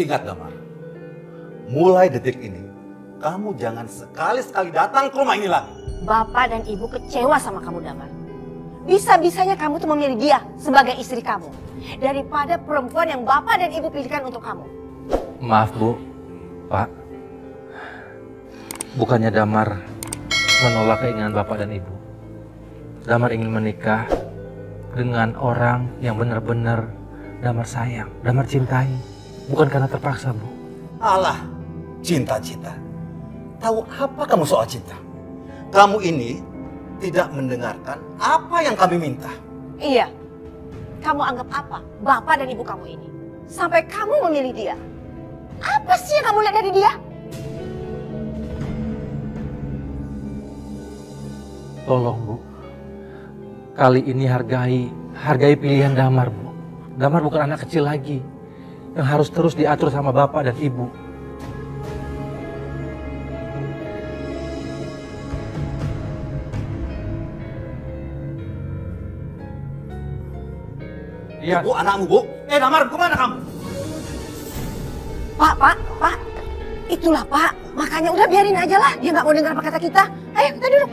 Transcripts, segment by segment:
Ingat Damar, mulai detik ini, kamu jangan sekali-sekali datang ke rumah ini lagi. Bapak dan Ibu kecewa sama kamu, Damar. Bisa-bisanya kamu tuh memilih dia sebagai istri kamu. Daripada perempuan yang Bapak dan Ibu pilihkan untuk kamu. Maaf Bu, Pak. Bukannya Damar menolak keinginan Bapak dan Ibu. Damar ingin menikah dengan orang yang benar-benar Damar sayang, Damar cintai. Bukan karena terpaksa, Bu. Alah, cinta-cinta. Tahu apa kamu soal cinta? Kamu ini tidak mendengarkan apa yang kami minta. Iya. Kamu anggap apa Bapak dan Ibu kamu ini? Sampai kamu memilih dia. Apa sih yang kamu lihat dari dia? Tolong, Bu. Kali ini hargai pilihan Damar, Bu. Damar bukan anak kecil lagi yang harus terus diatur sama Bapak dan Ibu. Iya. Bu, anakmu, Bu. Damar, kemana kamu? Pak. Itulah Pak. Makanya udah biarin aja lah. Dia nggak mau dengar apa kata kita. Ayo kita duduk.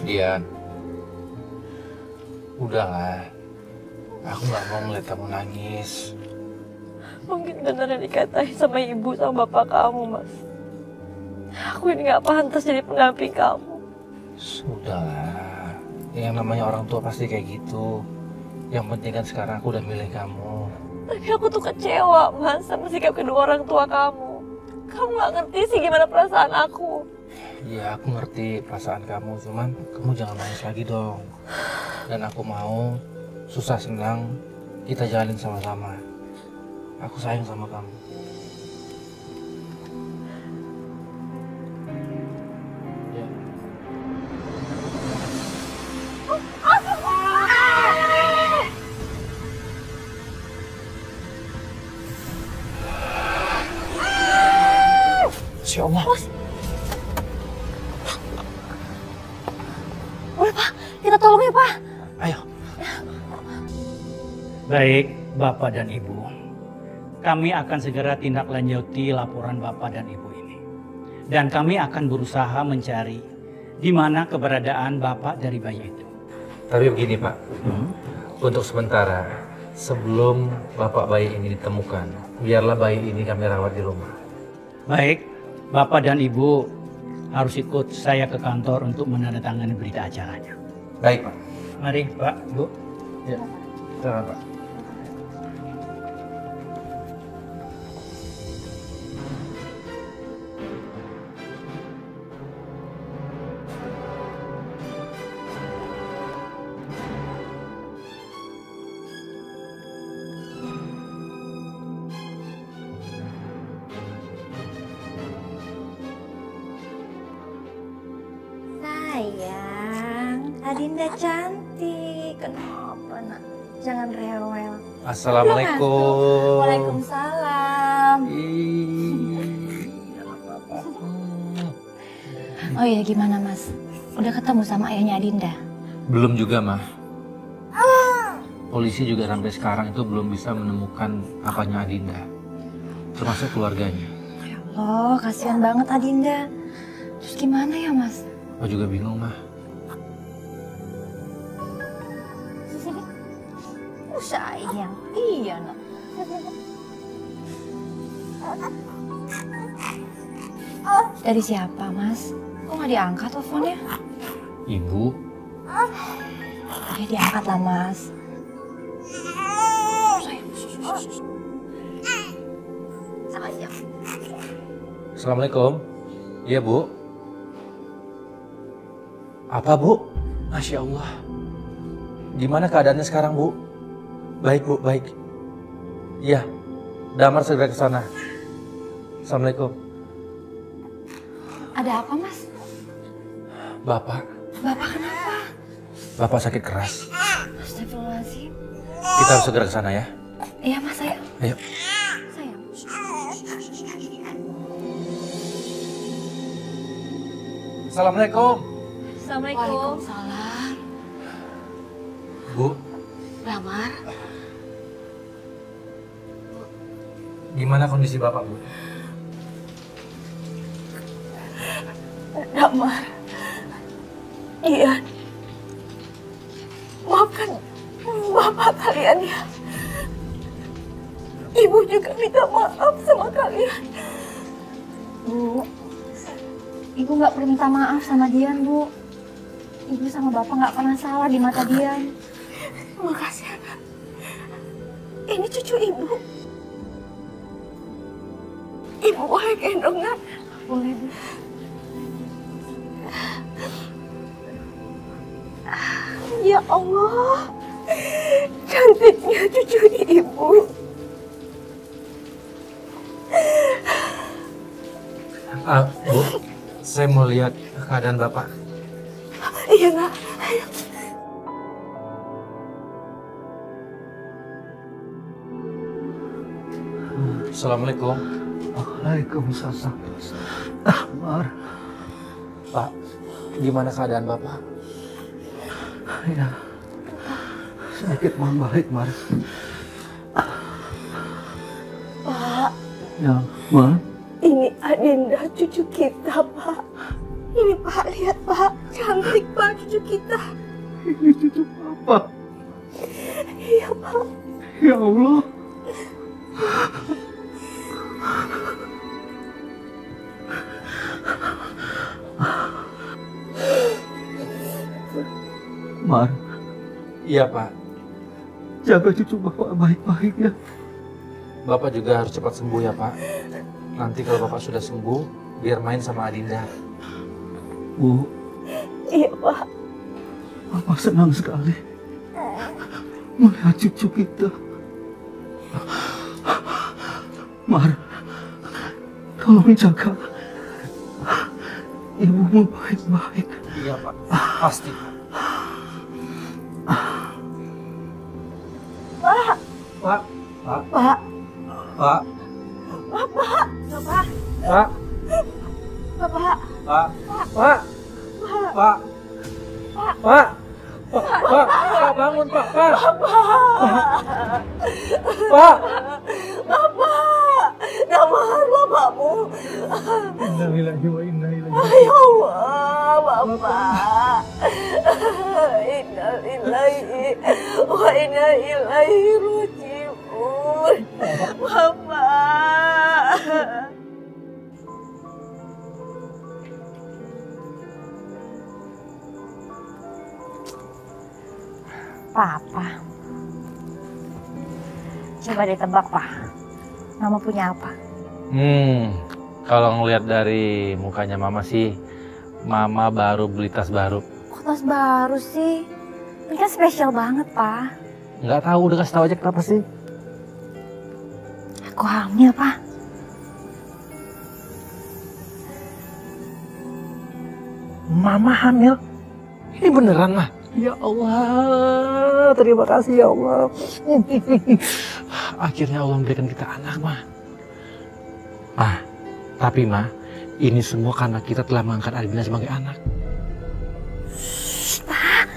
Dian. Udahlah. Aku nggak mau melihat kamu nangis. Mungkin benar yang dikatain sama ibu sama bapak kamu, Mas. Aku ini nggak pantas jadi pendamping kamu. Sudahlah. Yang namanya orang tua pasti kayak gitu. Yang penting kan sekarang aku udah milih kamu. Tapi aku tuh kecewa, Mas, sama sikap kedua orang tua kamu. Kamu nggak ngerti sih gimana perasaan aku. Iya, aku ngerti perasaan kamu. Cuman kamu jangan nangis lagi dong. Dan aku mau susah senang kita jalanin sama-sama. Aku sayang sama kamu. Ya. Masya Allah. Boleh Pak, kita tolong ya Pak. Ayo. Baik, Bapak dan Ibu. Kami akan segera tindak lanjuti laporan Bapak dan Ibu ini. Dan kami akan berusaha mencari di mana keberadaan Bapak dari bayi itu. Tapi begini Pak, untuk sementara sebelum Bapak bayi ini ditemukan, biarlah bayi ini kami rawat di rumah. Baik, Bapak dan Ibu harus ikut saya ke kantor untuk menandatangani berita acaranya. Baik Pak. Mari Pak, Bu. Ya, silakan Pak. Sayang, Adinda cantik. Kenapa nak? Jangan rewel. Assalamualaikum. Waalaikumsalam. Oh iya, gimana Mas? Udah ketemu sama ayahnya Adinda? Belum juga, Mah. Polisi juga sampai sekarang itu belum bisa menemukan apanya Adinda, termasuk keluarganya. Ya Allah, kasihan banget Adinda. Terus gimana ya Mas? Aku juga bingung, Mah. Sayang, iya nak. Dari siapa Mas? Kok nggak diangkat teleponnya? Ibu? Ya diangkat lah Mas. Sayang. Assalamualaikum. Iya, Bu. Apa, Bu? Masya Allah. Gimana keadaannya sekarang, Bu? Baik, Bu, baik. Iya, Damar segera ke sana. Assalamualaikum. Ada apa Mas? Bapak. Bapak kenapa? Bapak sakit keras. Astagfirullahaladzim. Kita harus segera ke sana ya. Iya Mas, ayo. Ayo. Sayang. Assalamualaikum. Assalamualaikum. Waalaikumsalam. Bu, Damar, Gimana kondisi Bapak, Bu? Damar. Iya. Maafkan Bapak kalian ya. Ibu juga minta maaf sama kalian. Bu, Ibu nggak perlu minta maaf sama Dian, Bu. Ibu sama Bapak nggak pernah salah di mata Dian. Makasih, Anak. Ini cucu Ibu. Ibu boleh gendong, Nak? Boleh, Bu. Ya Allah, cantiknya cucu Ibu. Bu, saya mau lihat keadaan Bapak. Iya, Nak. Ayo. Assalamualaikum. Waalaikumsalam. Mar. Pak, gimana keadaan Bapak? Ya, sedikit membaik, Mar. Pak, Ya, Mar. ini Adinda cucu kita, Pak. Ini Pak, lihat Pak. Cantik Pak cucu kita. Ini cucu Papa. Iya, Pak. Ya Allah. Mar, Iya, Pak. jaga cucu Bapak baik-baik ya. Bapak juga harus cepat sembuh ya, Pak. Nanti kalau Bapak sudah sembuh, biar main sama Adinda. Bu, Iya, Pak. Papa senang sekali melihat cucu kita. Mar, tolong jaga ibumu baik-baik. Iya, Pak. Pasti, Pak. Pak. Pak. Pak. Pak. Pak. Bapak. Bapak. Pak. Bapak. Pak. Pak. Pak. Pak. Pak. Pak, bangun, Pak. Pak. Pak. Bapak. Damar bapakmu. Innalillahi wa inna ilaihi. Ya Allah, Bapak. Innalillahi wa inna ilaihi raji'un. Bapak. Papa. Coba ditebak, Pak. Mama punya apa? Kalau ngelihat dari mukanya Mama sih, Mama baru beli tas baru. Kok tas baru sih? Ini kan spesial banget, Pak. Nggak tahu, udah kasih tahu aja kenapa sih? Aku hamil, Pak. Mama hamil? Ini beneran, Mah? Ya Allah, terima kasih ya Allah. Akhirnya Allah memberikan kita anak, Mah. Tapi Mah, ini semua karena kita telah mengangkat Adinda sebagai anak. Shh, Pak.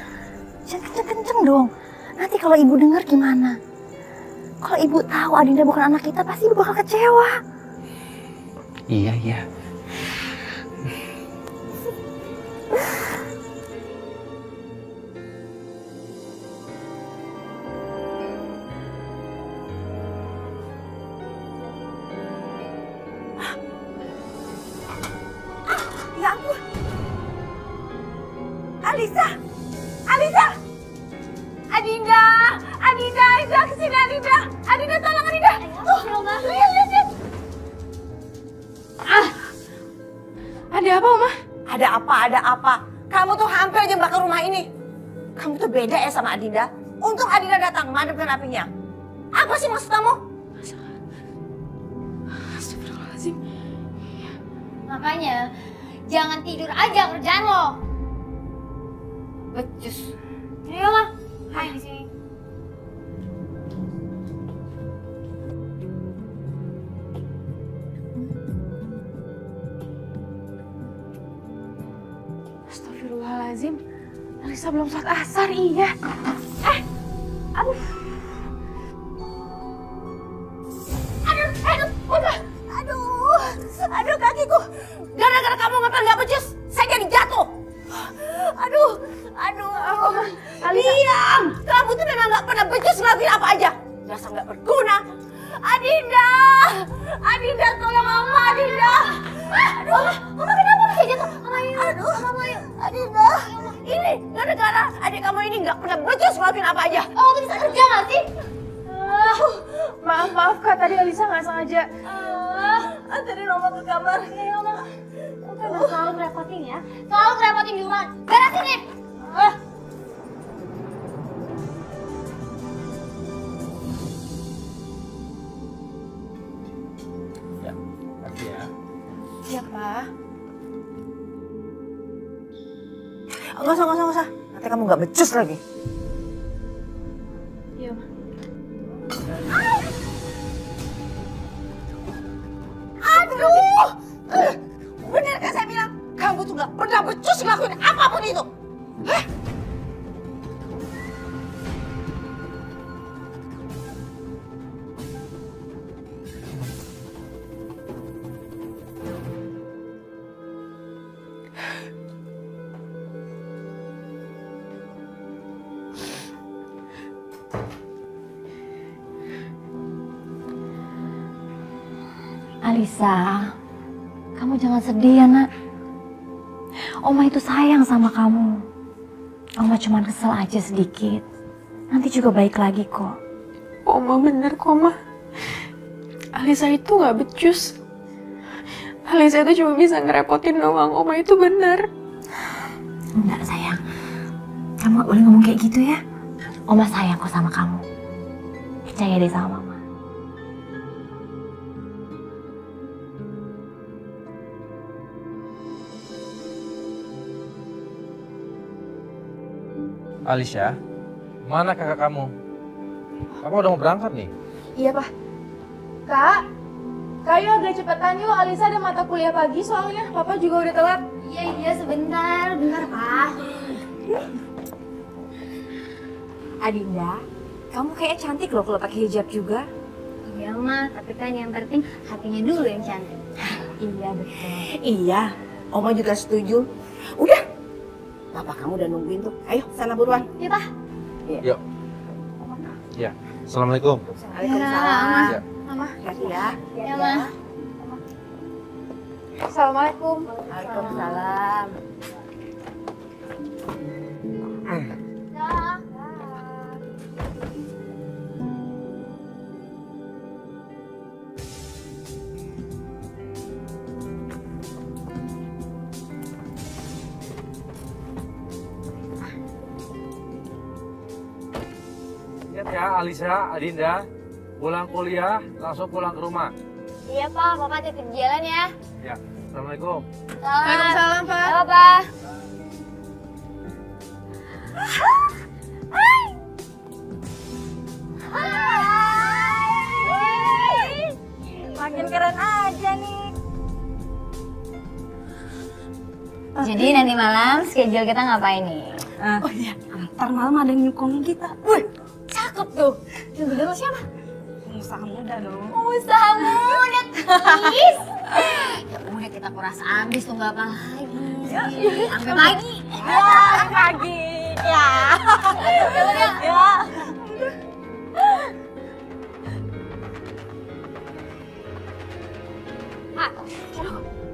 Jangan kenceng-kenceng dong. Nanti kalau ibu dengar gimana? Kalau ibu tahu Adinda bukan anak kita, pasti ibu bakal kecewa. Iya, iya. Ya ampun. Alisa. Alisa. Adinda. Adinda, Adinda kesini Adinda. Adinda tolong Adinda. Lihat. Ada apa, Oma? Ada apa? Kamu tuh hampir aja bakar rumah ini. Kamu tuh beda ya sama Adinda. Untung Adinda datang madepin apinya. Apa sih maksud kamu? Astagfirullahaladzim. Makanya jangan tidur aja kerjaan lo. Becus. Ayolah, main di sini. Astagfirullahaladzim. Alisa belum sholat asar, iya. Aduh. Aduh. Tolong Mama, Adinda. Aduh, Mama kenapa bisa jatuh? Aduh, Mama yuk. Adinda, ini gara-gara adik kamu ini nggak pernah becus ngelakuin apa aja. Oh, bisa kerja nggak sih? Maaf Kak, tadi Alisa nggak sengaja. Anterin Oma ke kamar. Ya Mama. Udah selalu ngerepotin ya. Selalu ngerepotin di rumah. Beresin nih. Ya, makasih ya. Iya, Pak. Nggak usah. Nanti kamu nggak becus lagi. Iya, Ma. Aduh! Bener kan saya bilang? Kamu tuh nggak pernah becus ngelakuin apapun itu. Hah? Alisa, kamu jangan sedih ya nak. Oma itu sayang sama kamu. Oma cuma kesel aja sedikit. Nanti juga baik lagi kok. Oma bener kok, Ma. Alisa itu gak becus. Alisa itu cuma bisa ngerepotin doang. Oma itu bener. Enggak sayang. Kamu gak boleh ngomong kayak gitu ya. Oma sayang kok sama kamu. Percaya deh sama Mama. Alisha, mana kakak kamu? Kamu udah mau berangkat nih? Iya, Pak. Kak, yuk agak cepetan yuk. Alisa ada mata kuliah pagi soalnya. Papa juga udah telat. Iya, sebentar. Bentar, Pak. Adinda, kamu kayak cantik loh kalau pakai hijab juga. Iya, Ma. Tapi kan yang penting hatinya dulu yang cantik. Iya, betul. Iya, Oma juga setuju. Udah, Bapak kamu udah nungguin tuh. Ayo, sana buruan. Iya, Pak. Yuk. Ya, Assalamualaikum. Waalaikumsalam. Ya. Mama. Hati ya. Ya, Ma. Assalamualaikum. Waalaikumsalam. Dah. Lihat ya, Alisa, Adinda, pulang kuliah langsung pulang ke rumah. Iya, Pak. Papa titip jalan ya. Ya, Assalamualaikum. Waalaikumsalam, Pak. Halo, Pak. Makin keren aja nih. Jadi nanti malam schedule kita ngapain nih? Oh iya, ntar malam ada yang nyukongin kita. Wih, cakep tuh. Yang bener lo siapa? Pengusaha muda dong. Usaha muda, tis. Ya udah kita kuras abis tuh nggak apa lagi. Sampai pagi. Ya, pagi. Ya. Ya.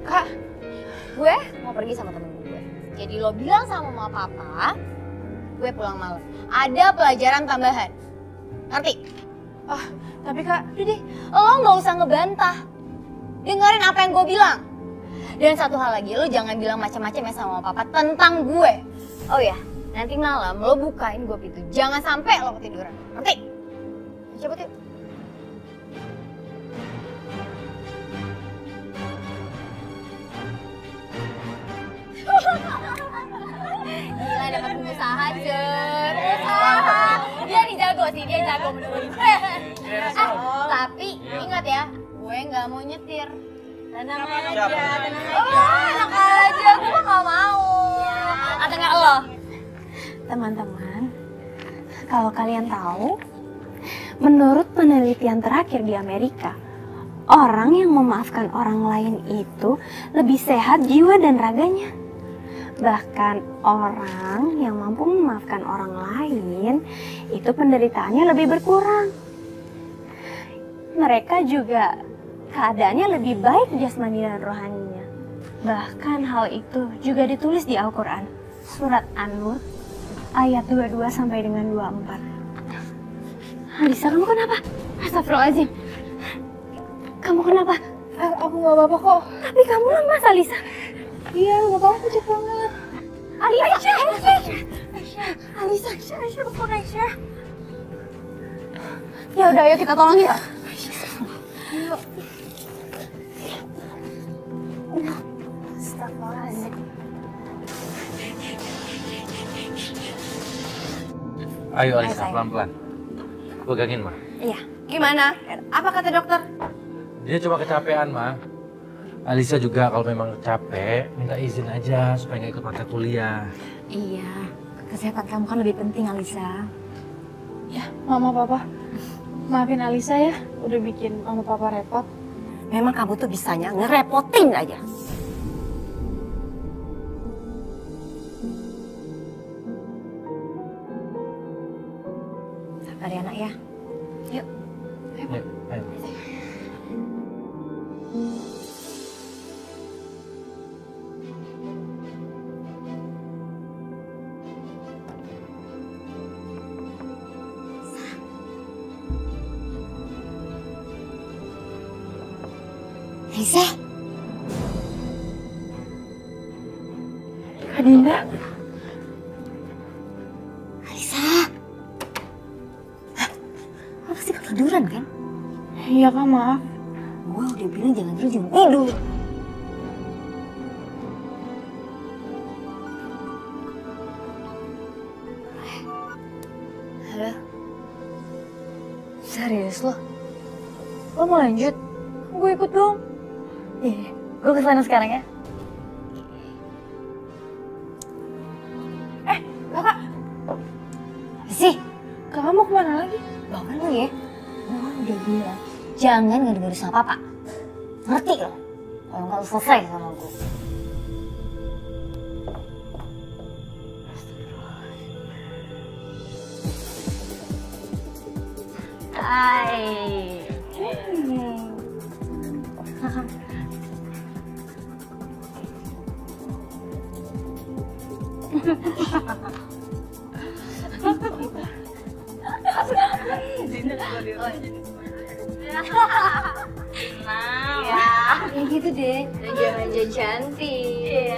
Kak, gue mau pergi sama temen gue. Jadi lo bilang sama mama papa, gue pulang malam. Ada pelajaran tambahan. Ngerti? Tapi Kak, Udah deh, lo nggak usah ngebantah. Dengerin apa yang gue bilang. Dan satu hal lagi, lo jangan bilang macam-macam ya sama mama papa tentang gue. Oh ya, nanti malam lo bukain gue pintu. Jangan sampai lo ketiduran. Ngerti? Cepet yuk. Gila dapat pengusaha, Jer. Pengusaha. Dia nih jago sih, dia jago bener-bener. Tapi ingat ya, gue nggak mau nyetir. Tenang aja, tenang aja. Oh, enak aja, gue mah nggak mau. Atau nggak lo? teman-teman, kalau kalian tahu, menurut penelitian terakhir di Amerika, orang yang memaafkan orang lain itu lebih sehat jiwa dan raganya. Bahkan orang yang mampu memaafkan orang lain itu penderitaannya lebih berkurang. Mereka juga keadaannya lebih baik jasmani dan rohaninya. Bahkan hal itu juga ditulis di Al-Quran, surat An-Nur, ayat 22 sampai dengan 24. Alisa, kamu kenapa? Astagfirullahaladzim. Kamu kenapa? Aku nggak apa-apa kok. Tapi kamu lemas, Alisa. Iya, nggak apa-apa, pucat banget. Aisyah. Ya udah, ayo kita tolong ya. Astagfirullahaladzim. Ayo Alisa, pelan-pelan. Pegangin, Ma. Iya. Gimana? Apa kata dokter? Dia cuma kecapean, Ma. Alisa juga kalau memang capek, minta izin aja supaya nggak ikut mata kuliah. Iya, kesehatan kamu kan lebih penting, Alisa. Ya, Mama Papa. Maafin Alisa ya, udah bikin Mama Papa repot. Memang kamu tuh bisanya ngerepotin aja. Sabar ya, Nak ya. Yuk. Ayo, ayo. Alisa, Kak Dinda, Alisa. Hah? Apa sih ketiduran kan? iya Kak, maaf. Gua udah bilang jangan tidur. Halo? Serius lo? Lo mau lanjut? Gue ikut dong. Iya, gue kesana sekarang ya. Kakak, Sih, kakak mau kemana lagi? bangun lu ya. Gue udah bilang, jangan ngadu-ngadu sama papa. Ngerti lo? Kalau nggak lu selesai sama gue. Hai. Ya gitu deh, raja-raja cantik.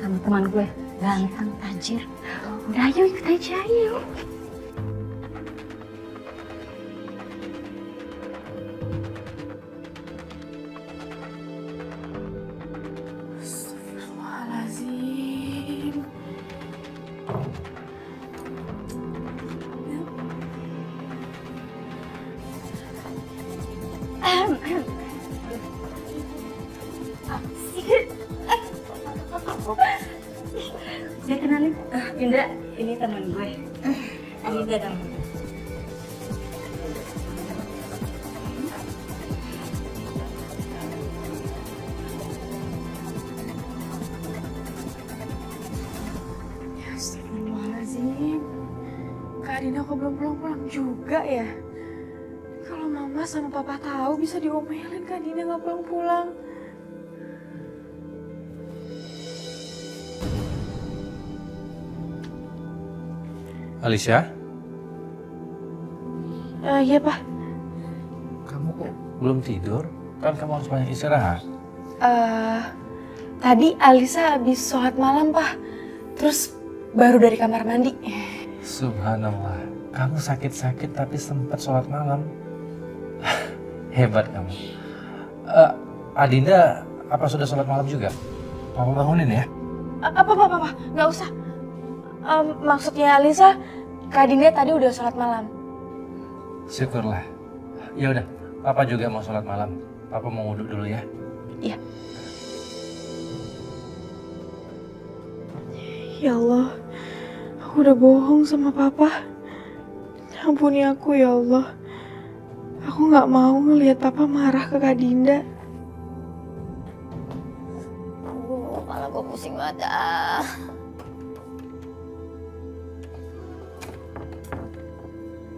Sama teman gue, ganteng, tajir. Udah ayo ikut aja, yuk. Astagfirullahaladzim. Saya kenalin, Indra, ini teman gue. Anida dong. Astagfirullahaladzim. Kak Dina kok belum pulang-pulang juga ya? Kalau Mama sama Papa tahu bisa diomelin Kak Dina nggak pulang-pulang. Alisa, Iya Pak. kamu kok belum tidur? Kan kamu harus banyak istirahat. Tadi Alisa habis sholat malam Pak. Terus baru dari kamar mandi. Subhanallah, kamu sakit-sakit tapi sempat sholat malam. Hebat kamu. Adinda, apa sudah sholat malam juga? Papa bangunin ya. Apa? Nggak usah. Maksudnya Alisa, Kak Dinda tadi udah sholat malam. Syukurlah. Ya udah, Papa juga mau sholat malam. Papa mau wudhu dulu ya. Iya. Ya Allah, aku udah bohong sama Papa. Ampuni aku ya Allah. Aku nggak mau ngelihat Papa marah ke Kak Dinda. Kepala gue pusing banget ah.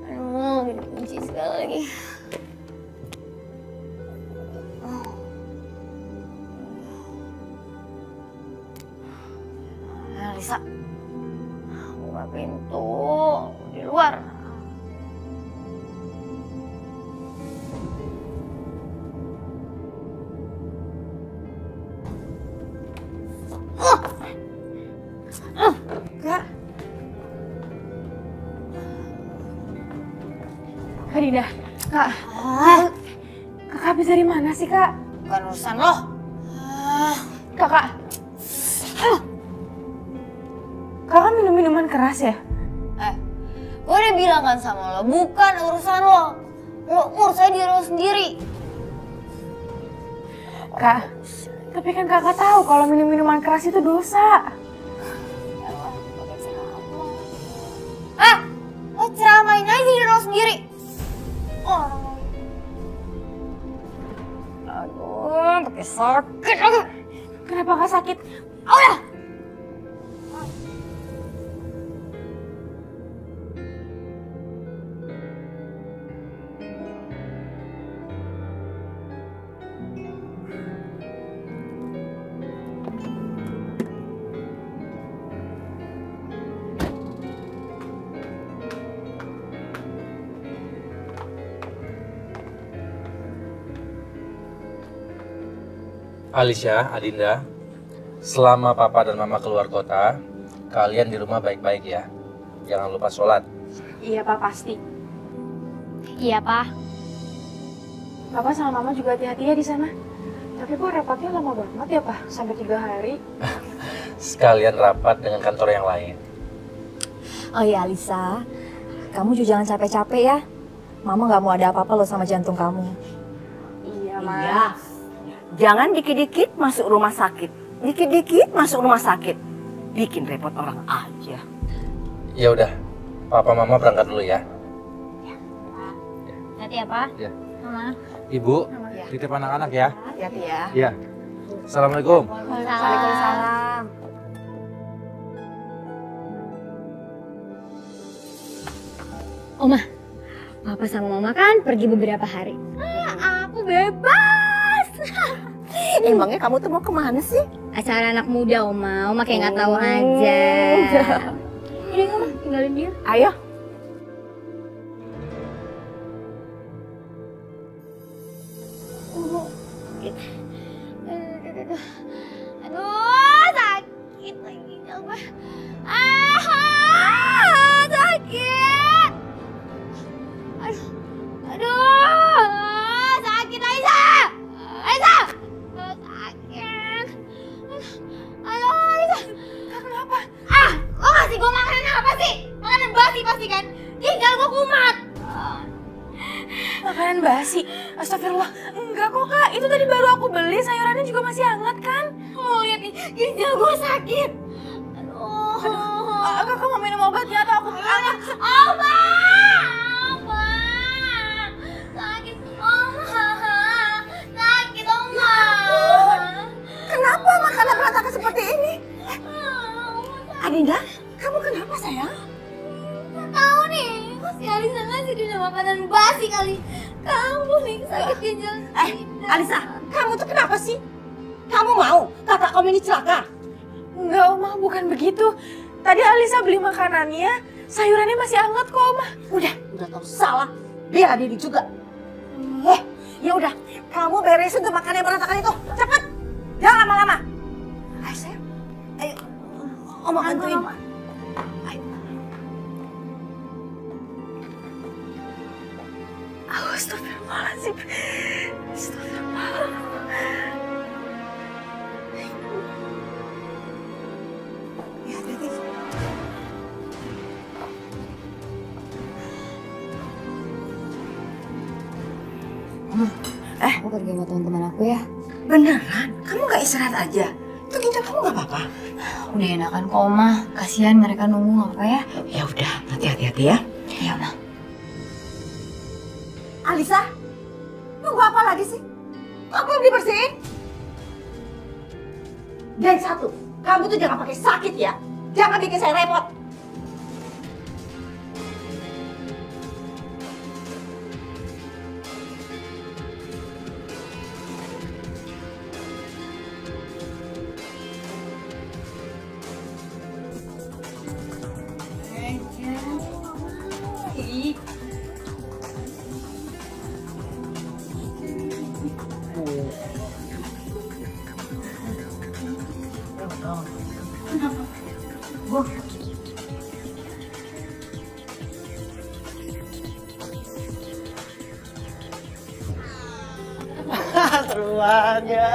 Aduh, gini kunci segala lagi. Lisa, buka pintu di luar. Kak Dinda, Kak. Kakak habis dari mana sih, Kak? Bukan urusan lo. Kakak. Kakak minum minuman keras ya? Gue udah bilang kan sama lo, bukan urusan lo. Lo urusnya diri lo sendiri. Kak, tapi kan kakak tahu kalau minum minuman keras itu dosa. Lo ceramain aja diri lo sendiri. Aduh, pakai sakit lagi. Kenapa gak sakit? Oh ya. Alicia, Adinda, selama Papa dan Mama keluar kota, kalian di rumah baik-baik ya. Jangan lupa sholat. Iya, Pak, pasti. Iya, Pak. Papa sama Mama juga hati-hati ya di sana. Tapi kok rapatnya lama banget ya, Pak? Sampai 3 hari. Sekalian rapat dengan kantor yang lain. Oh iya, Alisa. Kamu juga jangan capek-capek ya. Mama nggak mau ada apa-apa loh sama jantung kamu. Iya, Ma. Iya. Jangan dikit-dikit masuk rumah sakit. Dikit-dikit masuk rumah sakit. Bikin repot orang aja. Ya udah, Papa Mama berangkat dulu ya. Hati ya, Pak. Ya. Mama. Ibu, titip anak-anak ya. Hati-hati ya. Iya. Assalamualaikum. Waalaikumsalam. Oma, Papa sama Mama kan pergi beberapa hari. Aku bebas. Emangnya kamu tuh mau kemana sih? Acara anak muda, Oma. Oma kayak nggak tahu aja. Udah, Oma, tinggalin dia. Ayo. Aduh, sakit lagi gue. Sakit. Aduh, sakit Aiza. Aiza, sakit. Aduh, Aiza. Kenapa? Lo ngasih gue makanan apa sih? Makanan basi pasti kan? Ginjal gue kumat. Makanan basi? Astagfirullah. Enggak kok, Kak. Itu tadi baru aku beli. Sayurannya juga masih hangat kan? Oh, lihat nih. Ginjal gue sakit. Aduh. Kakak mau minum obatnya atau aku bilang? Oma! Oma! Sakit, Oma! Sakit, Oma! Kenapa makanan berantakan seperti ini? Adinda, kamu kenapa sayang? Gak tahu nih. Si Alisa ngasih dia makanan basi kali. Kamu nih sakit ginjal. Alisa, kamu tuh kenapa sih? Kamu mau kakak kamu ini celaka? Enggak, Oma. Bukan begitu. Tadi Alisa beli makanannya. Sayurannya masih hangat kok, Oma. Udah tahu salah. Biar Didi juga. Ya udah, kamu beresin tuh makanan yang berantakan itu. Cepet. Jangan lama-lama. Ayo sayang. Ayo. Oma bantuin. Ayo. Astagfirullahaladzim. Astagfirullah. Ya, hati-hati. Oma pergi sama teman-teman aku ya. Beneran? Kamu gak istirahat aja? Itu ginjal kamu gak apa-apa? Udah enakan kok Oma, kasihan mereka nunggu gak apa ya. Ya udah, nanti hati-hati ya. Iya Oma. Alisa, tunggu apa lagi sih? Kok belum dibersihin? Dan satu, kamu tuh jangan pakai sakit ya. Jangan bikin saya repot. Seruannya.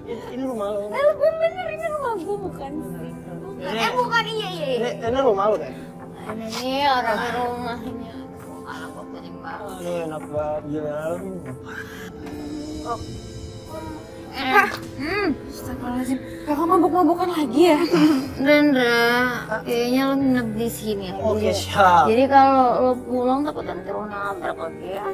Ini rumah lo. Bener ini rumah gue bukan sih. Bukan iya. Ini rumah lo kan? Ini orang rumah ini. Anak gue kucing banget. Aduh enak banget jalan. Astagfirullahaladzim, kakak mabuk-mabukan lagi ya? Rendra, kayaknya lo nginep di sini aja. Oke, siap. Jadi kalau lo pulang takut nanti lo nabrak lagi ya.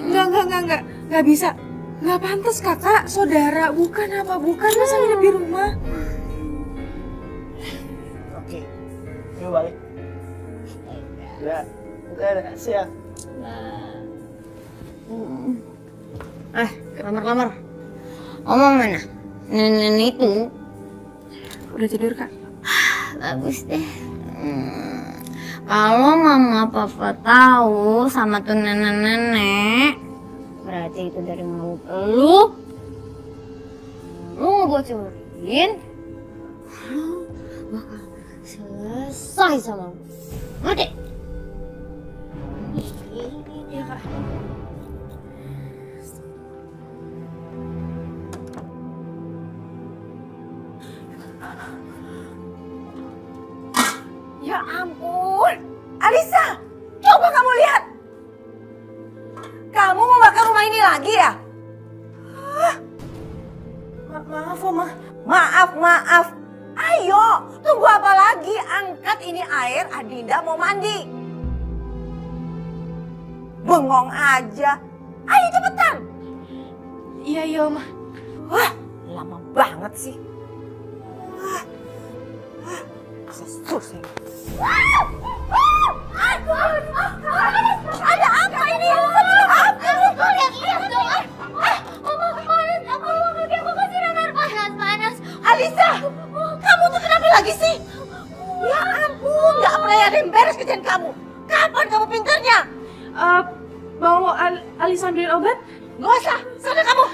Enggak bisa. Nggak pantas kakak, saudara, bukan masa nginep di rumah. Oke, yuk balik. Udah, siap. Kamar. Oma mana? Nenek itu. Udah tidur kak? Bagus deh. Kalau mama papa tahu sama tuh nenek, berarti itu dari mulut lu mau gue curiin, lu bakal selesai sama lu. Ngerti? Iya kak. Ya ampun, Alisa, coba kamu lihat. Kamu mau bakar rumah ini lagi ya? Maaf Oma. Maaf. Ayo, tunggu apa lagi? Angkat ini air, Adinda mau mandi. Bengong aja. Ayo cepetan. Iya Oma. Wah, lama banget sih. Susah. Ada apa ini? Aku lihat dong. Oma panas, aku kasih air panas. Alisa, kamu tuh kenapa lagi sih? Ya ampun, nggak pernah ada yang beres kerjaan kamu. Kapan kamu pintarnya? Mau Alisa ambilin obat? Nggak usah, sana kamu.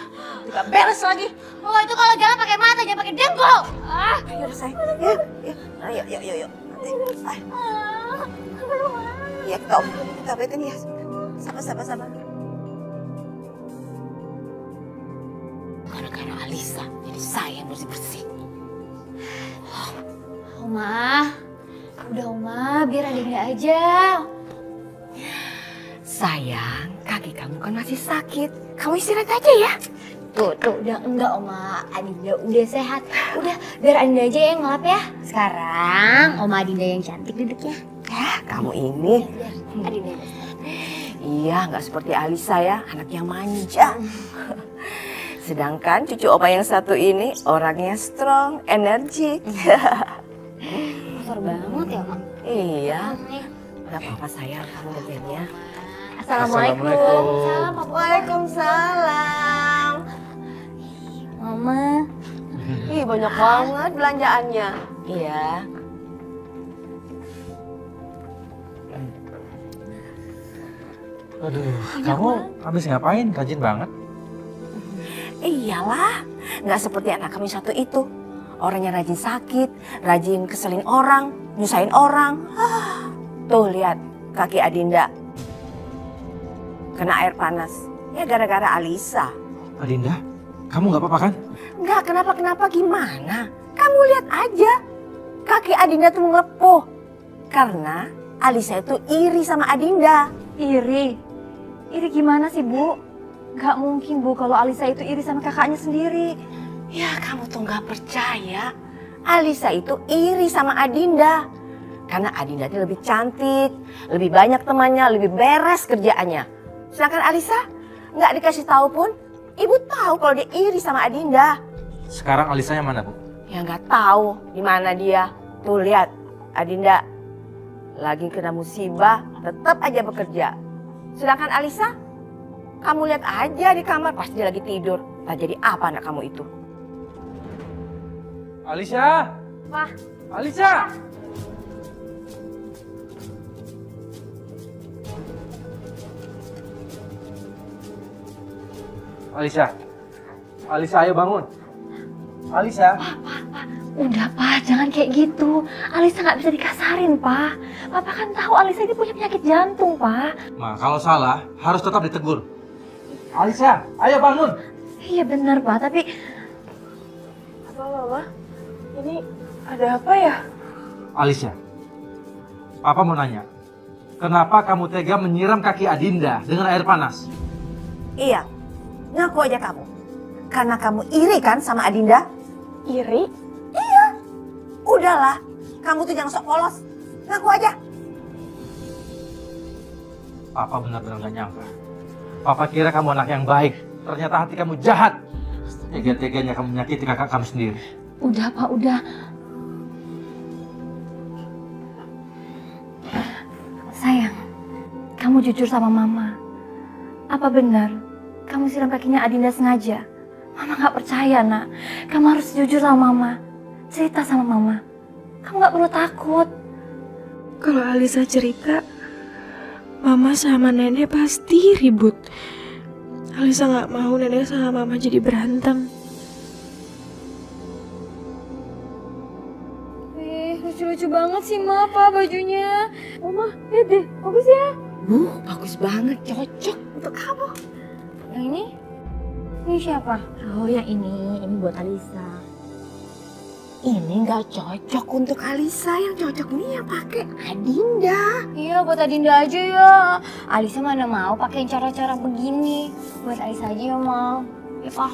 Nggak beres lagi. Oh itu kalau jalan pakai mata, jangan pakai dengkul. Ayo sayang, yuk. Nanti. Ya kita obatin ya. Sabar. Gara-gara Alisa, jadi saya yang bersih-bersih. Oma, udah Oma, biar Adinda aja. Sayang, kaki kamu kan masih sakit. Kamu istirahat aja ya. Tuh, udah enggak Oma, Adinda udah sehat. Udah, biar Adinda aja yang ngelap ya. Sekarang Oma Adinda yang cantik duduknya. Ya, kamu ini. Adinda yang sehat. Iya, nggak seperti Alisa ya, anak yang manja. Sedangkan cucu Oma yang satu ini orangnya strong, energik. Kotor banget ya Oma. Iya, nggak apa-apa sayang, kamu kerjanya. Assalamualaikum. Waalaikumsalam. Mama. Ih, banyak banget belanjaannya. Iya. Aduh, kamu habis ngapain? Rajin banget. Iyalah, nggak seperti anak kami satu itu. Orangnya rajin sakit, rajin keselin orang, nyusahin orang. Tuh lihat kaki Adinda kena air panas. Ya gara-gara Alisa. Adinda, kamu nggak apa-apa kan? Nggak kenapa-kenapa gimana? Kamu lihat aja, kaki Adinda tuh ngelepuh. Karena Alisa itu iri sama Adinda. Iri? Iri gimana sih, Bu? Gak mungkin, Bu, kalau Alisa itu iri sama kakaknya sendiri. Ya kamu tuh gak percaya. Alisa itu iri sama Adinda. Karena Adinda itu lebih cantik, lebih banyak temannya, lebih beres kerjaannya. Sedangkan Alisa nggak dikasih tahu pun, ibu tahu kalau dia iri sama Adinda. Sekarang Alisanya mana, Bu? Ya nggak tahu di mana dia. Tuh lihat, Adinda lagi kena musibah, tetap aja bekerja. Sedangkan Alisa, kamu lihat aja di kamar, pasti dia lagi tidur. Nah, jadi apa anak kamu itu? Alisa! Pak. Alisa! Alisa! Alisa, ayo bangun! Alisa! Pak. Udah, Pak. Jangan kayak gitu. Alisa nggak bisa dikasarin, Pak. Papa kan tahu Alisa ini punya penyakit jantung, Pak. Ma, kalau salah, harus tetap ditegur. Alisa, ayo bangun! Iya benar, Pak. Tapi... Apa, Mama? Ini ada apa ya? Alisa, Papa mau nanya. Kenapa kamu tega menyiram kaki Adinda dengan air panas? Iya, ngaku aja kamu. Karena kamu iri kan sama Adinda? Iri? Iya. Udahlah, kamu tuh jangan sok polos. Ngaku aja. Papa benar-benar gak nyangka. Papa kira kamu anak yang baik. Ternyata hati kamu jahat. Tega-teganya kamu menyakiti kakak kamu sendiri. Udah, Pak. Udah. Sayang, kamu jujur sama Mama. Apa benar kamu siram kakinya Adinda sengaja? Mama gak percaya, Nak. Kamu harus jujur sama Mama. Cerita sama Mama. Kamu gak perlu takut. Kalau Alisa cerita, Mama sama Nenek pasti ribut. Alisa gak mau Nenek sama Mama jadi berantem. Lucu-lucu banget sih, Ma, apa bajunya. Mama, lihat deh, bagus ya? Bagus banget, cocok untuk kamu. Yang ini? Ini siapa? Oh, yang ini buat Alisa. Ini nggak cocok untuk Alisa, yang cocok nih yang pakai Adinda. Iya, buat Adinda aja ya. Alisa mana mau pakai cara-cara begini. Buat Alisa aja ya, Ma. Ya, Pak.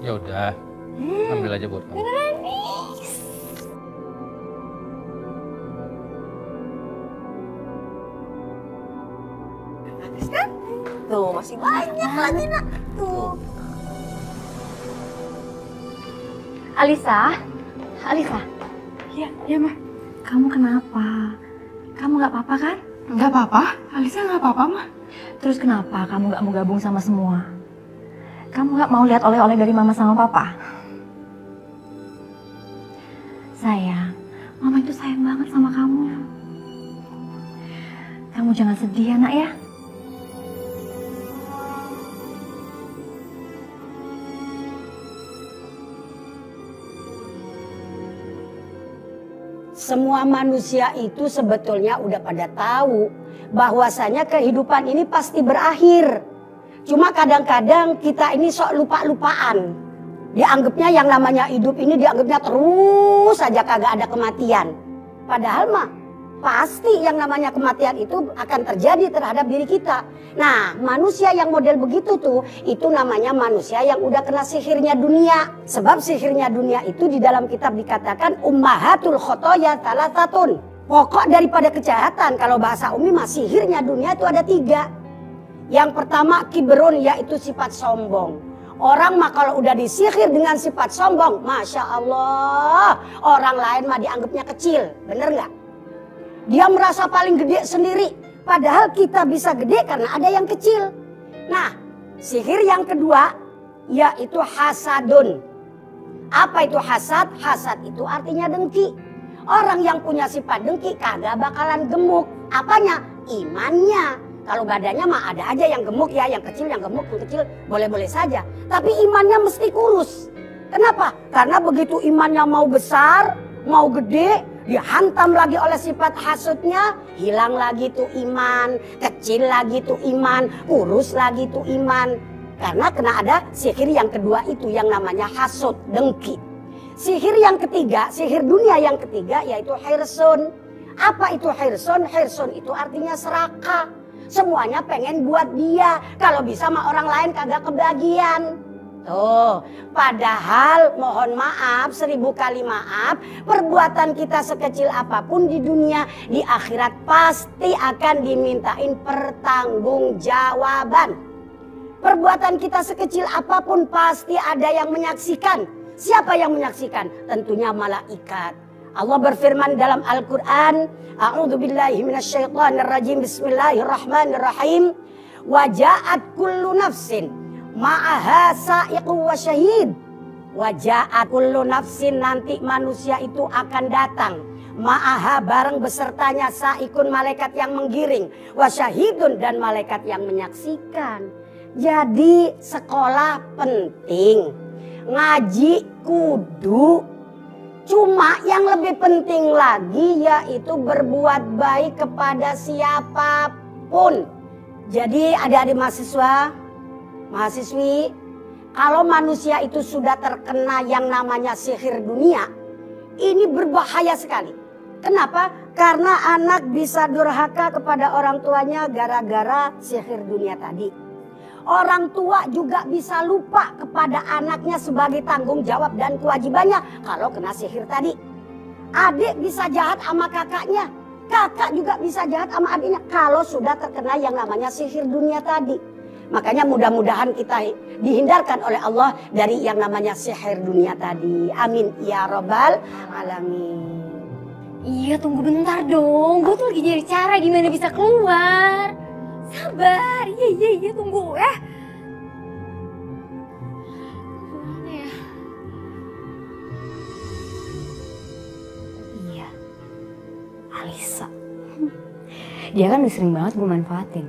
Ya udah, ambil aja buat kamu. Bagus kan? Tuh, masih banyak lagi, Nak. Tuh. Alisa? Iya, Ma. Kamu kenapa? Kamu gak apa-apa kan? Nggak apa-apa, Alisa nggak apa-apa, Ma. Terus kenapa kamu gak mau gabung sama semua? Kamu gak mau lihat oleh-oleh dari Mama sama Papa? Sayang, Mama itu sayang banget sama kamu. Kamu jangan sedih ya, Nak ya. Semua manusia itu sebetulnya udah pada tahu bahwasanya kehidupan ini pasti berakhir. Cuma kadang-kadang kita ini sok lupa-lupaan. Dianggapnya yang namanya hidup ini dianggapnya terus saja kagak ada kematian. Padahal mah pasti yang namanya kematian itu akan terjadi terhadap diri kita. Nah, manusia yang model begitu tuh, itu namanya manusia yang udah kena sihirnya dunia. Sebab sihirnya dunia itu di dalam kitab dikatakan ummahatul khotoya thalathatun. Pokok daripada kejahatan, kalau bahasa umi mah sihirnya dunia itu ada 3. Yang pertama kibrun, yaitu sifat sombong. Orang mah kalau udah disihir dengan sifat sombong, Masya Allah, orang lain mah dianggapnya kecil, bener nggak? Dia merasa paling gede sendiri, padahal kita bisa gede karena ada yang kecil. Nah, sihir yang kedua yaitu hasadun. Apa itu hasad? Hasad itu artinya dengki. Orang yang punya sifat dengki kagak bakalan gemuk. Apanya? Imannya. Kalau badannya mah ada aja yang gemuk ya, yang kecil, yang gemuk, yang kecil boleh-boleh saja. Tapi imannya mesti kurus. Kenapa? Karena begitu imannya mau besar, mau gede, dihantam lagi oleh sifat hasudnya, hilang lagi tuh iman, kecil lagi tuh iman, kurus lagi tuh iman. Karena kena ada sihir yang kedua itu yang namanya hasud, dengki. Sihir yang ketiga, sihir dunia yang ketiga yaitu hirsun. Apa itu hirsun? Hirsun itu artinya serakah. Semuanya pengen buat dia. Kalau bisa sama orang lain kagak kebagian. Tuh, padahal mohon maaf, 1000 kali maaf, perbuatan kita sekecil apapun di dunia, di akhirat pasti akan dimintain pertanggungjawaban. Perbuatan kita sekecil apapun pasti ada yang menyaksikan. Siapa yang menyaksikan? Tentunya malaikat. Allah berfirman dalam Al-Quran, A'udzubillahi minasyaitonirrajim, Bismillahirrahmanirrahim. Waja'at kullu nafsin ma'aha sa'iqu wa syahid. Waja'at kullu nafsin, nanti manusia itu akan datang. Ma'aha, bareng besertanya, sa'iqun, malaikat yang menggiring. Wa syahidun, dan malaikat yang menyaksikan. Jadi sekolah penting, ngaji kudu. Cuma yang lebih penting lagi yaitu berbuat baik kepada siapapun. Jadi adik-adik mahasiswa, mahasiswi, kalau manusia itu sudah terkena yang namanya sihir dunia, ini berbahaya sekali. Kenapa? Karena anak bisa durhaka kepada orang tuanya gara-gara sihir dunia tadi. Orang tua juga bisa lupa kepada anaknya sebagai tanggung jawab dan kewajibannya kalau kena sihir tadi. Adik bisa jahat sama kakaknya, kakak juga bisa jahat sama adiknya kalau sudah terkena yang namanya sihir dunia tadi. Makanya mudah-mudahan kita dihindarkan oleh Allah dari yang namanya sihir dunia tadi. Amin ya robbal alamin. Iya, tunggu bentar dong. Gue tuh lagi nyari cara gimana bisa keluar. Sabar, iya, tunggu ya. Gimana ya? Iya, Alisa. Dia kan udah sering banget gue manfaatin.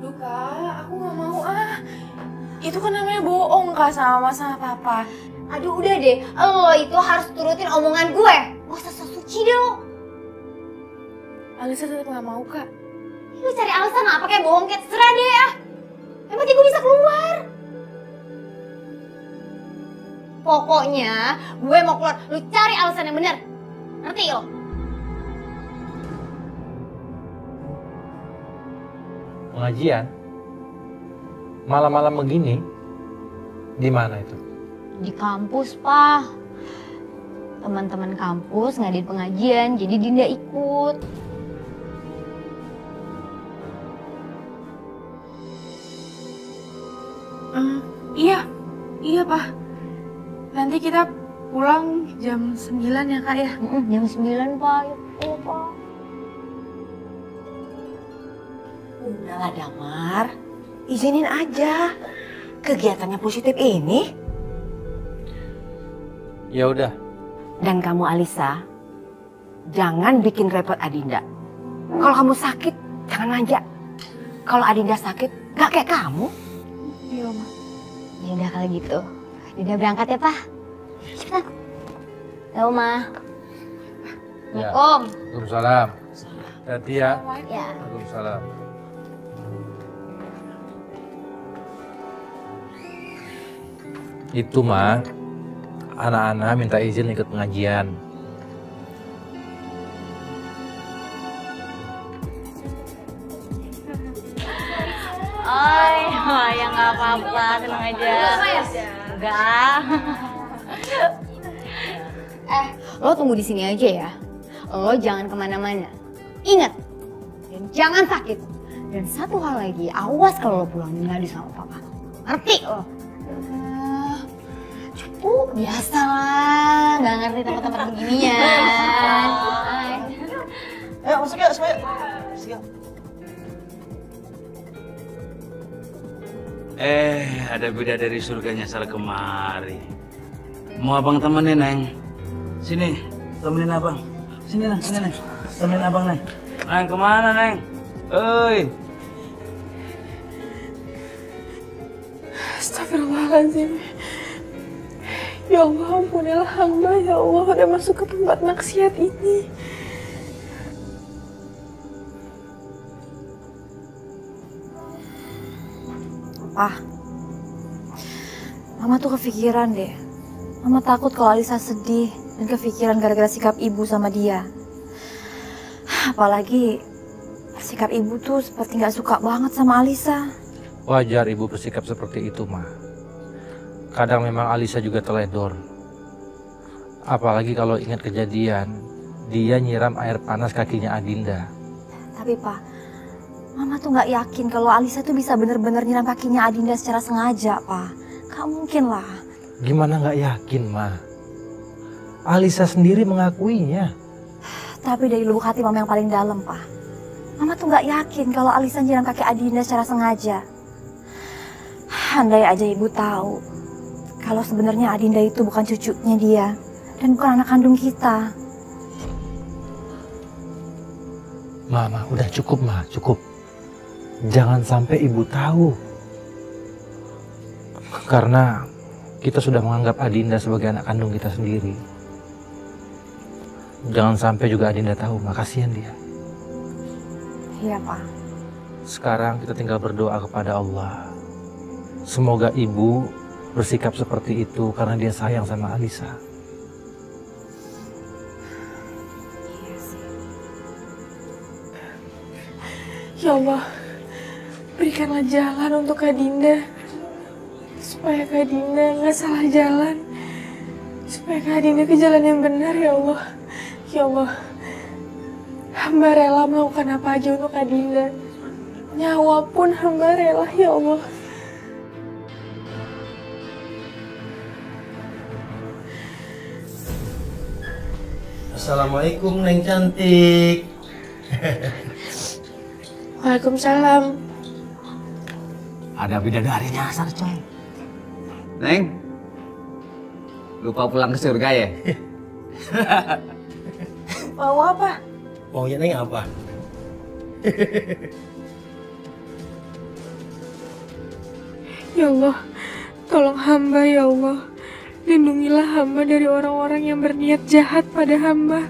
Duh Kak, aku gak mau ah. Itu kan namanya bohong Kak sama Mama sama Papa. Aduh udah deh, lo itu harus turutin omongan gue. Gak usah sok suci deh lo. Alisa tetap gak mau Kak. Lu cari alasan apa kayak bohong kayak terserah deh ya. Yang penting gue bisa keluar. Pokoknya gue mau keluar, lu cari alasan yang benar. Ngerti lo? Pengajian? Malam-malam begini? Di mana itu? Di kampus, Pak. Teman-teman kampus ngadain pengajian, jadi Dinda ikut. Iya Pak. Nanti kita pulang jam 9 ya Kak ya? Jam 9 Pak, ya Pak. Udahlah Damar, izinin aja kegiatannya positif ini. Ya udah. Dan kamu Alisa, jangan bikin repot Adinda. Kalau kamu sakit, jangan manja. Kalau Adinda sakit, gak kayak kamu. Iya Oma. Ya udah kalau gitu, Dinda berangkat ya Pak. Cepetan. Ya Oma. Ya. Assalamualaikum. Waalaikumsalam. Hati ya. Ya. Waalaikumsalam. Itu mah anak-anak minta izin ikut pengajian. Ya nggak apa-apa, tenang aja. Enggak. Lo tunggu di sini aja ya. Lo jangan kemana-mana. Ingat, dan jangan sakit. Dan satu hal lagi, awas kalau lo pulang ngadu sama papa. Ngerti lo? Biasalah, nggak ngerti tempat-tempat beginian. Ayo masuk yuk semuanya. Masuk yuk. Ada bidadari surga nyasar kemari. Mau abang temenin, Neng? Sini, temenin abang. Sini, Neng, sini, Neng. Temenin abang, Neng. Neng, kemana, Neng? Oi. Astagfirullahaladzim. Ya Allah, ampunilah hamba, ya Allah, udah masuk ke tempat maksiat ini. Mama tuh kepikiran deh. Mama takut kalau Alisa sedih dan kepikiran gara-gara sikap ibu sama dia. Apalagi sikap ibu tuh seperti nggak suka banget sama Alisa. Wajar ibu bersikap seperti itu, Ma. Kadang memang Alisa juga teledor. Apalagi kalau ingat kejadian, dia nyiram air panas kakinya Adinda. Tapi Pak, Mama tuh nggak yakin kalau Alisa tuh bisa bener-bener nyiram kakinya Adinda secara sengaja, Pak. Gak mungkin lah. Gimana nggak yakin, Ma? Alisa sendiri mengakuinya. Tapi dari lubuk hati Mama yang paling dalam, Pak. Mama tuh nggak yakin kalau Alisa nyiram kaki Adinda secara sengaja. Andai aja ibu tahu kalau sebenarnya Adinda itu bukan cucunya dia dan bukan anak kandung kita. Mama, udah cukup, Ma, cukup. Jangan sampai ibu tahu. Karena kita sudah menganggap Adinda sebagai anak kandung kita sendiri. Jangan sampai juga Adinda tahu, Ma, kasihan dia. Iya, Pak. Sekarang kita tinggal berdoa kepada Allah. Semoga ibu bersikap seperti itu karena dia sayang sama Alisa. Ya Allah, berikanlah jalan untuk Kak Dinda. Supaya Kak Dinda nggak salah jalan. Supaya Kak Dinda ke jalan yang benar, ya Allah. Ya Allah, hamba rela melakukan apa aja untuk Kak Dinda. Nyawa pun hamba rela, ya Allah. Assalamualaikum, Neng cantik. Waalaikumsalam. Ada bidadari nyasar, coy. Neng, lupa pulang ke surga ya? Mau apa? Maunya Neng apa? Ya Allah, tolong hamba ya Allah. Lindungilah hamba dari orang-orang yang berniat jahat pada hamba.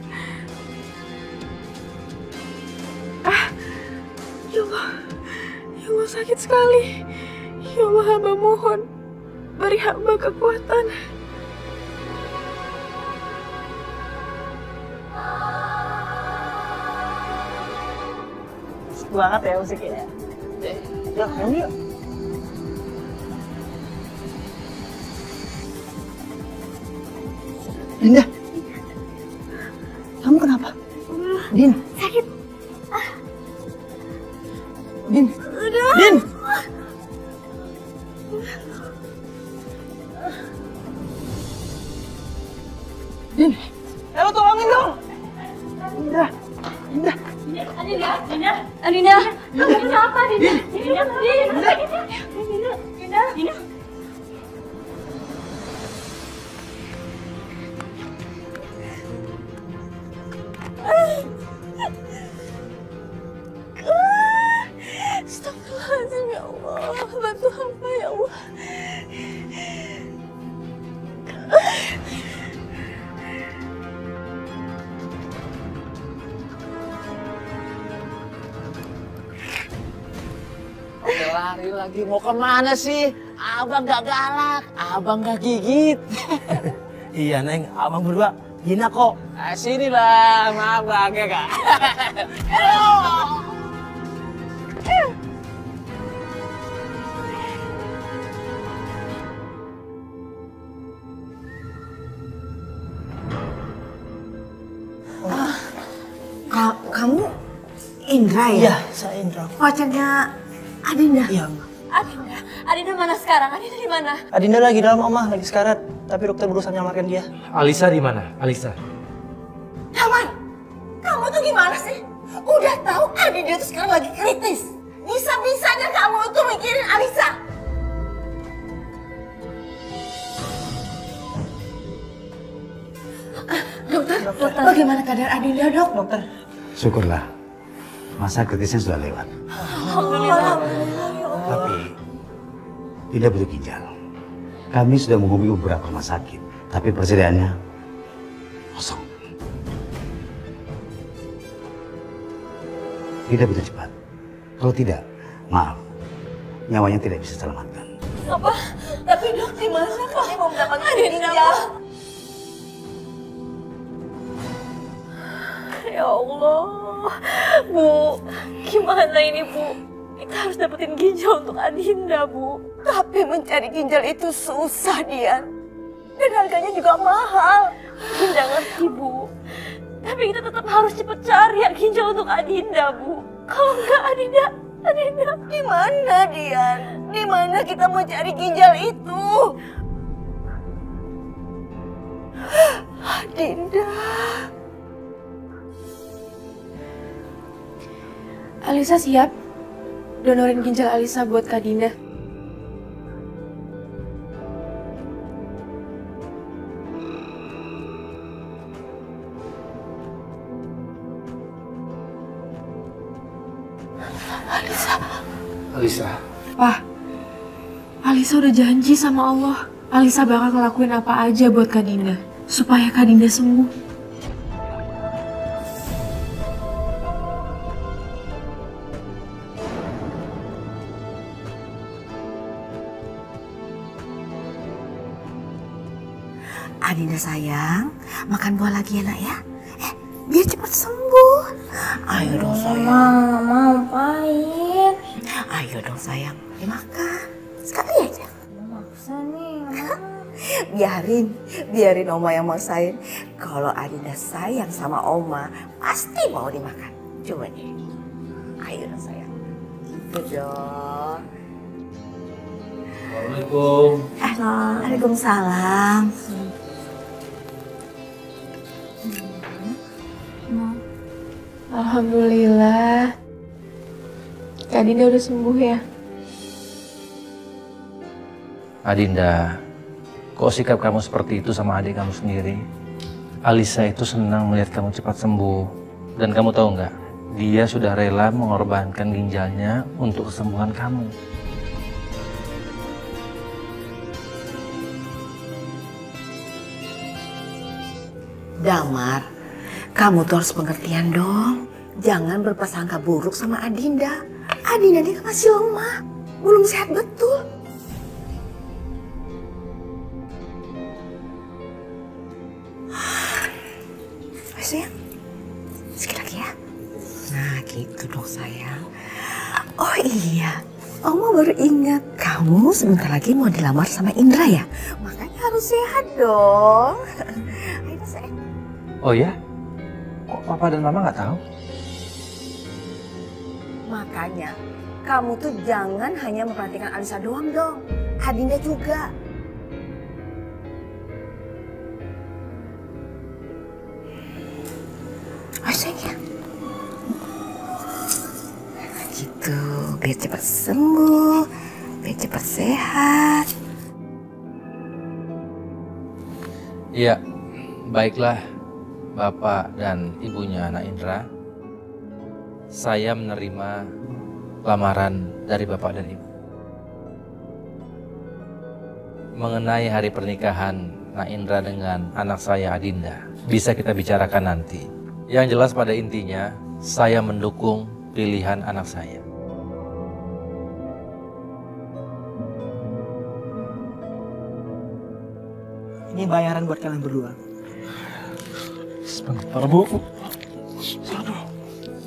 Ya Allah sakit sekali. Ya Allah, hamba mohon, beri hamba kekuatan. Asik banget ya musiknya. Yuk, nyanyi yuk. Dinda, kamu kenapa? Din, Sakit. Din, Udah. Din. Din, lo tolongin dong. Dinda, Dinda. Adinda, Adinda, Adinda apa Adinda? Adinda. Astagfirullahaladzim, ya Allah. Bantu hamba ya Allah. Oke, lari lagi. Mau kemana sih? Abang gak galak, abang gak gigit. Iya Neng, abang berdua hina kok. Sini lah, sama abang ya kak. Kamu Indra ya? Iya, saya Indra. Pacarnya Adinda? Iya. Adinda, Adinda mana sekarang? Adinda di mana? Adinda lagi dalam omah, lagi sekarat. Tapi dokter berusaha menyelamatkan dia. Alisa di mana? Alisa. Taman, kamu tuh gimana sih? Udah tahu Adinda tuh sekarang lagi kritis. Bisa-bisanya kamu tuh mikirin Alisa. Dokter, bagaimana keadaan Adinda, Dok? Dokter. Syukurlah, masa kritisnya sudah lewat. Alhamdulillah. Tapi tidak butuh ginjal. Kami sudah menghubungi beberapa rumah sakit, tapi persediaannya kosong. Tidak begitu cepat. Kalau tidak, maaf, nyawanya tidak bisa selamatkan. Apa? Tapi Dok, di mana kami mau mendapatkan ginjal? Ya Allah, Bu, gimana ini Bu? Kita harus dapetin ginjal untuk Adinda, Bu. Tapi mencari ginjal itu susah, Dian. Dan harganya juga mahal. Adinda ngerti, Bu. Tapi kita tetap harus cepet cari ya ginjal untuk Adinda, Bu. Kalau enggak Adinda. Di mana, Dian? Di mana kita mau cari ginjal itu? Adinda. Alisa siap donorin ginjal Alisa buat Kak Dinda. Alisa. Pak, Alisa udah janji sama Allah. Alisa bakal ngelakuin apa aja buat Kak Dinda supaya Kak Dinda sembuh. Adinda sayang, makan buah lagi ya nak ya. Biar cepat sembuh. Ayo dong sayang. Mama, mau pahit. Ayo dong sayang, dimakan. Sekali aja. Maksa nih, biarin Oma yang maksain. Kalau Adinda sayang sama Oma, pasti mau dimakan. Coba deh. Ayo dong sayang. Gitu dong. Assalamualaikum. Waalaikumsalam. Alhamdulillah. Kak Dinda udah sembuh ya? Adinda, kok sikap kamu seperti itu sama adik kamu sendiri? Alisa itu senang melihat kamu cepat sembuh. Dan kamu tahu nggak? Dia sudah rela mengorbankan ginjalnya untuk kesembuhan kamu. Damar, kamu tuh harus pengertian dong. Jangan berprasangka buruk sama Adinda. Adinda dia masih lemah, belum sehat betul. Sayang, sekali lagi ya. Nah gitu dong sayang. Oh iya, Oma baru ingat kamu sebentar lagi mau dilamar sama Indra ya. Makanya harus sehat dong. Ayo sayang. Oh ya? Kok Papa dan Mama nggak tahu? Makanya kamu tuh jangan hanya memperhatikan Alisa doang dong. Adinda juga. Oh sayang. Gitu, biar cepat sembuh, biar cepat sehat. Iya, baiklah Bapak dan Ibunya anak Indra. Saya menerima lamaran dari Bapak dan Ibu. Mengenai hari pernikahan Nak Indra dengan anak saya Adinda, bisa kita bicarakan nanti. Yang jelas pada intinya, saya mendukung pilihan anak saya. Ini bayaran buat kalian berdua. Sebentar, Bu.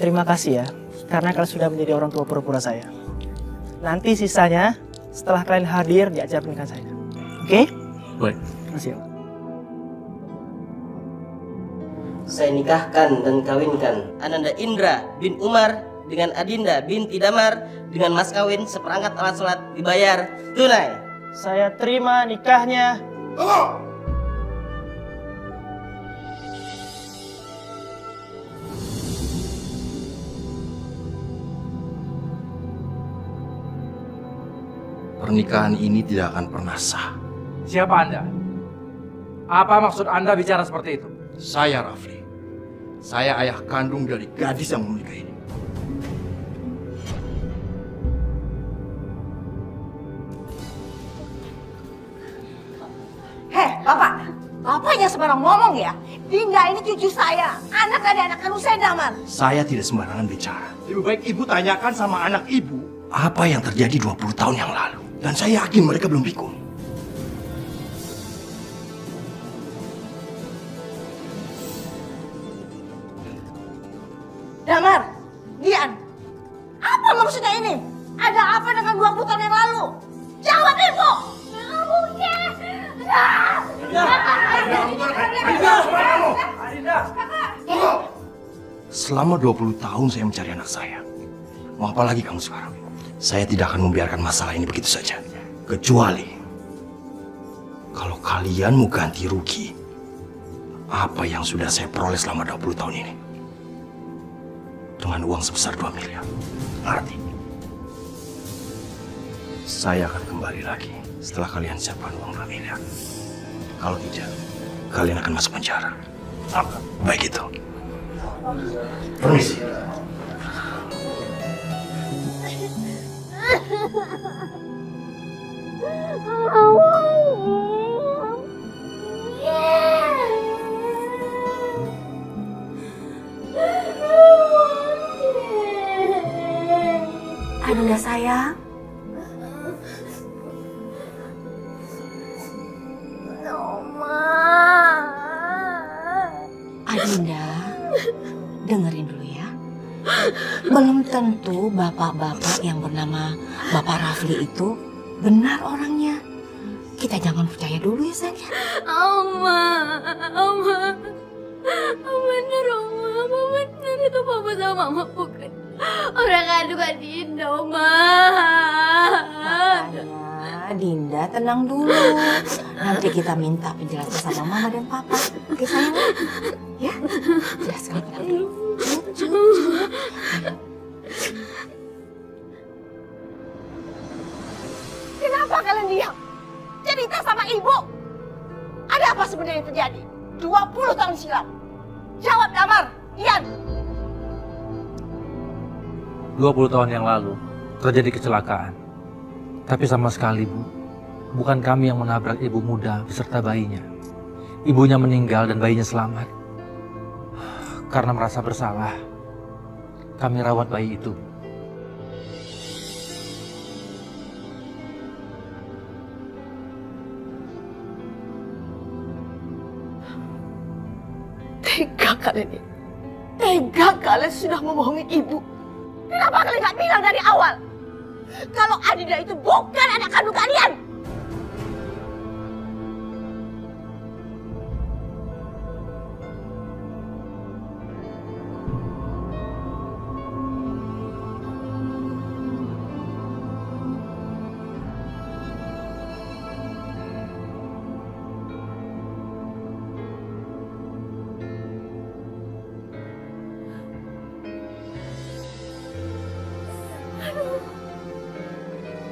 Terima kasih ya, karena kalian sudah menjadi orang tua pura-pura saya. Nanti sisanya setelah kalian hadir di acara pernikahan saya. Oke? Baik. Terima kasih ya. Saya nikahkan dan kawinkan Ananda Indra bin Umar dengan Adinda binti Damar dengan mas kawin seperangkat alat sholat dibayar tunai. Saya terima nikahnya. Pernikahan ini tidak akan pernah sah. Siapa Anda? Apa maksud Anda bicara seperti itu? Saya Rafli. Saya ayah kandung dari gadis yang menikah ini. Heh, Bapak. Bapak jangan sembarang ngomong ya. Dinda ini cucu saya. Anak dari anak kandung saya, Damar. Saya tidak sembarangan bicara. Lebih baik ibu tanyakan sama anak ibu apa yang terjadi 20 tahun yang lalu. Dan saya yakin mereka belum pikun. Damar, Dian, apa maksudnya ini? Ada apa dengan 20 tahun yang lalu? Jawab Ibu! Selama 20 tahun saya mencari anak saya. Mau apa lagi kamu sekarang? Saya tidak akan membiarkan masalah ini begitu saja. Kecuali kalau kalian mau ganti rugi apa yang sudah saya peroleh selama 20 tahun ini. Dengan uang sebesar 2 miliar. Arti saya akan kembali lagi setelah kalian siapkan uang 2 miliar. Kalau tidak, kalian akan masuk penjara. Apa? Baik itu. Permisi. Adinda sayang. Adinda, dengerin dulu ya. Belum tentu bapak-bapak yang bernama Bapak Rafli itu benar orangnya. Kita jangan percaya dulu ya sayang. Oma, bener itu papa sama mama bukan orang kandung Dinda, Oma. Makanya Dinda tenang dulu. Nanti kita minta penjelasan sama mama dan papa. Oke sayang? Ya, jelaskan dulu. Kenapa kalian diam? Cerita sama ibu. Ada apa sebenarnya yang terjadi? 20 tahun silam. Jawab Damar, Ian. 20 tahun yang lalu terjadi kecelakaan. Tapi sama sekali, Bu, bukan kami yang menabrak ibu muda beserta bayinya. Ibunya meninggal dan bayinya selamat. Karena merasa bersalah, kami rawat bayi itu. Tega kalian ini. Tega kalian sudah membohongi ibu. Kenapa kalian nggak bilang dari awal? Kalau Adinda itu bukan anak kandung kalian.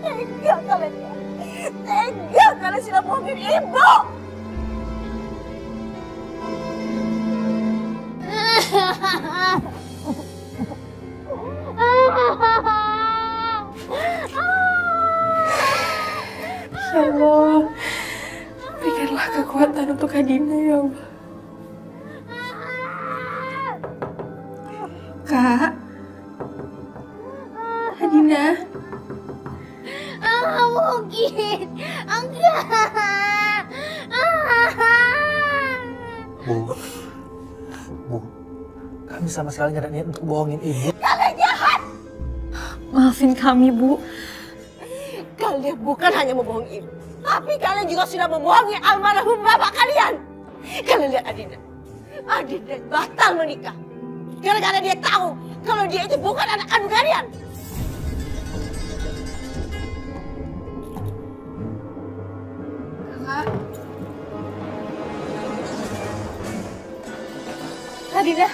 Tega kalian ya. Tega kalian sudah bohongin ibu. Ya Allah, berikanlah kekuatan untuk Adinda ya Allah. Kak, Adinda. Mungkin enggak. Bu, kami sama sekali nggak ada niat untuk bohongin ibu. Kalian jahat. Maafin kami, Bu. Kalian bukan hanya membohongi ibu, tapi kalian juga sudah membohongi almarhum bapak kalian. Kalian lihat Adinda. Adinda batal menikah. Gara-gara dia tahu kalau dia itu bukan anak kandung kalian. Adinda.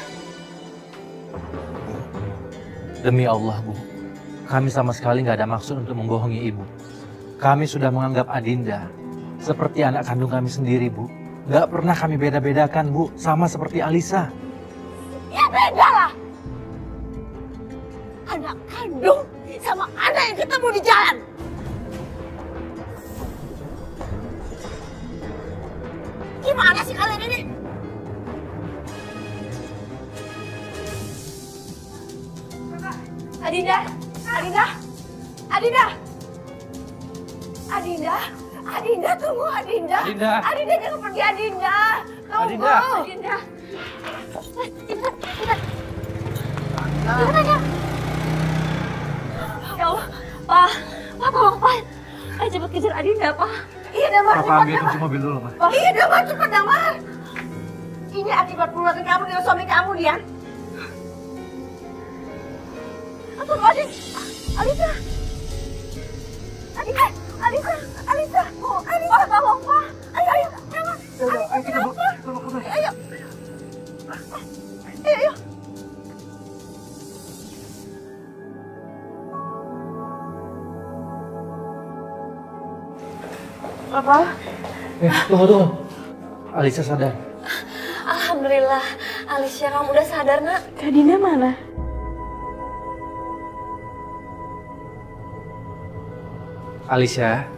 Demi Allah, Bu, kami sama sekali nggak ada maksud untuk membohongi ibu. Kami sudah menganggap Adinda seperti anak kandung kami sendiri, Bu. Nggak pernah kami beda-bedakan, Bu, sama seperti Alisa. Ya beda lah. Anak kandung sama anak yang ketemu di jalan. Gimana sih kalian ini? Adinda, Adinda, Adinda, Adinda, Adinda tunggu Adinda. Adinda. Adinda jangan pergi Adinda. Tunggu. Adinda. Adinda. Gimana? Ya Allah, Pak. Pak, tolong, Pak. Ayo cepet kejar Adinda, Pak. Iya, Damar. Papa ambil kunci mobil dulu, Pak. Iya, Damar, cepat, Damar. Ini akibat perbuatan kamu dengan suami kamu, Dian. Astagfirullahaladzim. Alisa. Alisa. Alisa. Alisa. Oh, Alisa. Pak, tolong, Pak. Ayo, ayo. Damar. Ayo kita bawa. Ayo. Ayo. Papa. Tunggu. Alisa sadar. Alhamdulillah, Alicia kamu udah sadar, Nak. Kak Dinda mana? Alicia,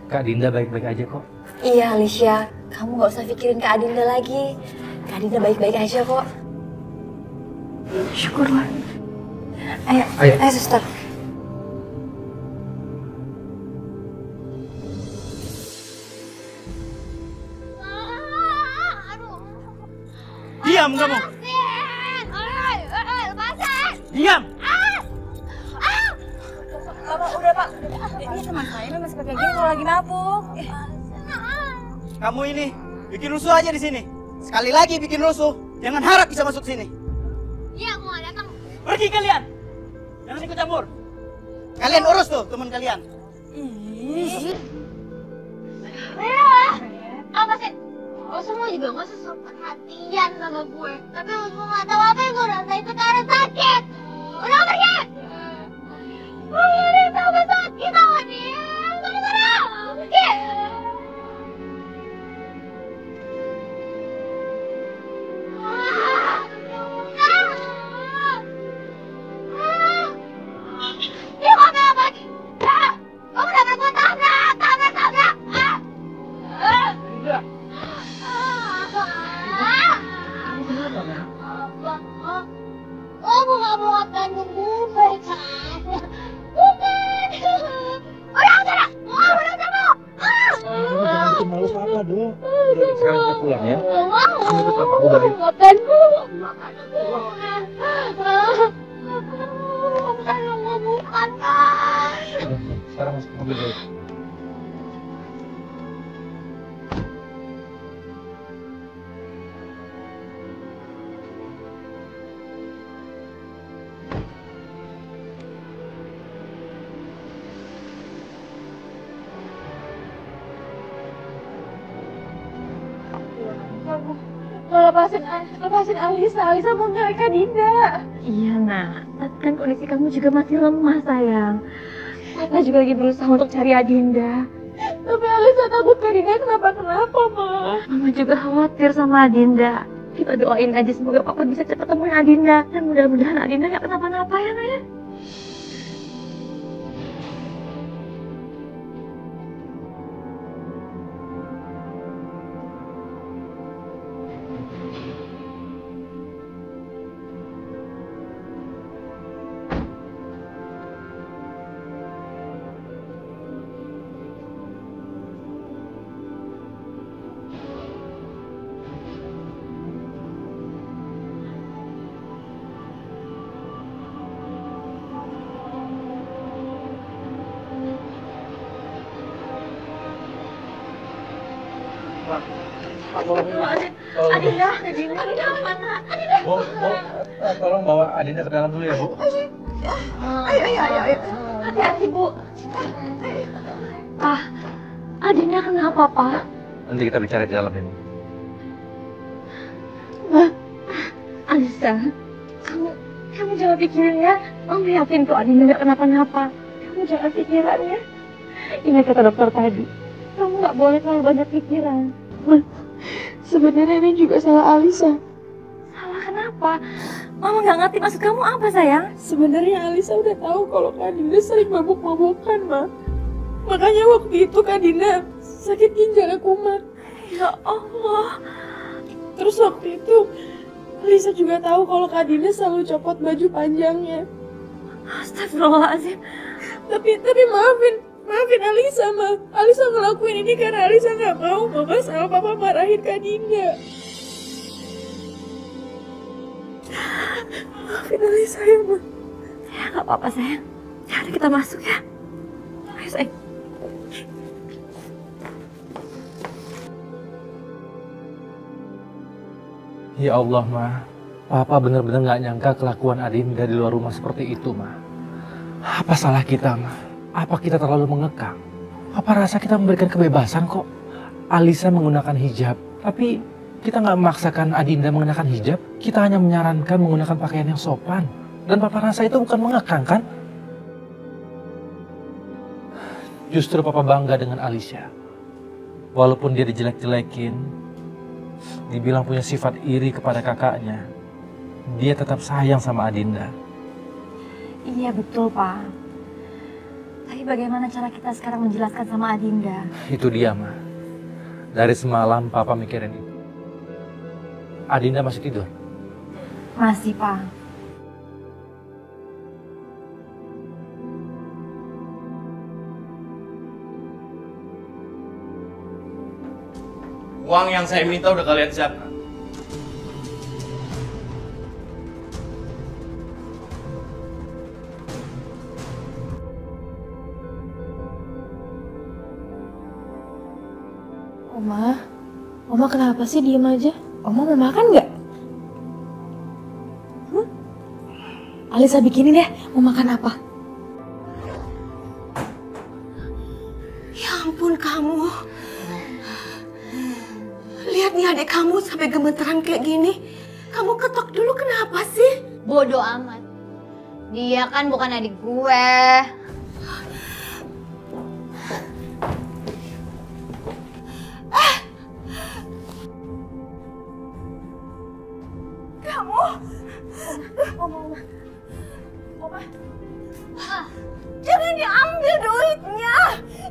Kak Dinda baik-baik aja kok. Iya, Alicia. Kamu gak usah pikirin Kak Adinda lagi. Kak Adinda baik-baik aja kok. Syukurlah. Ayo, suster. Diam kamu! Diam! Bapak, udah Pak. Ini teman saya masih pakai gini kalau lagi mabuk. Kamu ini bikin rusuh aja di sini. Sekali lagi bikin rusuh, jangan harap bisa masuk sini. Iya, aku nggak datang. Pergi kalian! Jangan ikut campur. Kalian urus tuh teman kalian. Apa sih? Lo semua juga nggak usah perhatian sama gue. Tapi lo semua nggak tahu apa yang gue rasain sekarang sakit. Udah pergi! Gue nggak ada yang tahu gue sakit tau nih. Gara-gara pergi! Dia ngomel apa lagi? Kamu udah berbuat tabrak! Kamu gak mau kandung gue kan? Bukan! Udah sana! Udah sana! Jangan malu Papa dong. Udah sekarang kita pulang ya. Makan gue! Bukan kan? Sekarang masuk mobil dulu. Lepasin Alisa mau nyari Kak Dinda. Iya, Nak. Tapi kan kondisi kamu juga masih lemah, sayang. Papa juga lagi berusaha untuk cari Adinda. Tapi Alisa takut Kak Dinda kenapa-kenapa, Ma. Mama juga khawatir sama Adinda. Kita doain aja semoga Papa bisa cepat temuin Adinda. Dan mudah-mudahan Adinda gak kenapa-napa ya, Nak ya. Adinda mana? Bu, tolong bawa Adinda ke dalam dulu ya, Bu. Ayo. Hati-hati, Bu. Adinda kenapa, Pak? Nanti kita bicara di dalam ini. Alisa, kamu jangan pikirin ya. Mama yakin kok Adinda gak kenapa-napa. Kamu jangan pikiran ya. Ingat kata dokter tadi, kamu gak boleh terlalu banyak pikiran. Sebenarnya ini juga salah Alisa. Salah kenapa? Mama gak ngerti maksud kamu apa, sayang? Sebenarnya Alisa udah tahu kalau Kak Dinda sering mabuk-mabukan, Ma. Makanya waktu itu Kak Dinda sakit ginjalnya kumat. Ya Allah. Terus waktu itu Alisa juga tahu kalau Kak Dinda selalu copot baju panjangnya. Astagfirullahaladzim. Tapi maafin Alisa, Ma. Alisa ngelakuin ini karena Alisa nggak mau Mama sama Papa marahin Kak Dinda. Maafin Alisa ya, Ma. Ya nggak apa-apa sayang. Yaudah kita masuk ya. Ayo sayang. Ya Allah, Ma. Papa benar-benar nggak nyangka kelakuan Adinda di luar rumah seperti itu, Ma. Apa salah kita, Ma? Apa kita terlalu mengekang? Papa rasa kita memberikan kebebasan kok. Alisa menggunakan hijab, tapi kita nggak memaksakan Adinda mengenakan hijab. Kita hanya menyarankan menggunakan pakaian yang sopan. Dan Papa rasa itu bukan mengekang, kan? Justru Papa bangga dengan Alicia. Walaupun dia dijelek-jelekin, dibilang punya sifat iri kepada kakaknya, dia tetap sayang sama Adinda. Iya betul, Pak. Tapi bagaimana cara kita sekarang menjelaskan sama Adinda? Itu dia, Ma. Dari semalam Papa mikirin itu. Adinda masih tidur? Masih, Pak. Uang yang saya minta udah kalian siapkan. Oma kenapa sih diem aja? Oma mau makan nggak? Alisa bikinin ya, mau makan apa? Ya ampun kamu. Lihat nih adik kamu sampai gemeteran kayak gini. Kamu ketok dulu kenapa sih? Bodoh amat. Dia kan bukan adik gue. Kamu. Oma. Jangan diambil duitnya.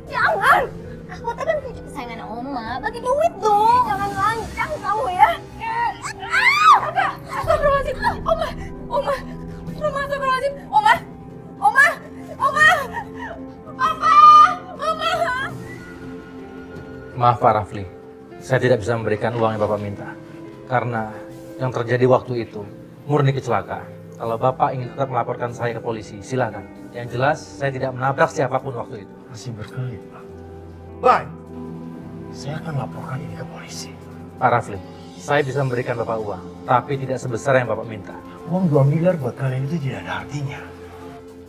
Jangan. Aku tuh kan cucu kesayangan Oma. Bagi duit dong. Jangan lancang kamu ya. Astagfirullahaladzim. Oma. Astagfirullahaladzim. Oma. Maaf Pak Rafli, saya tidak bisa memberikan uang yang Bapak minta. Karena yang terjadi waktu itu murni kecelakaan. Kalau Bapak ingin tetap melaporkan saya ke polisi, silakan. Yang jelas, saya tidak menabrak siapapun waktu itu. Masih berkelit, Pak. Baik, saya akan laporkan ini ke polisi. Pak Rafli, saya bisa memberikan Bapak uang, tapi tidak sebesar yang Bapak minta. Uang 2 miliar buat kalian itu tidak ada artinya.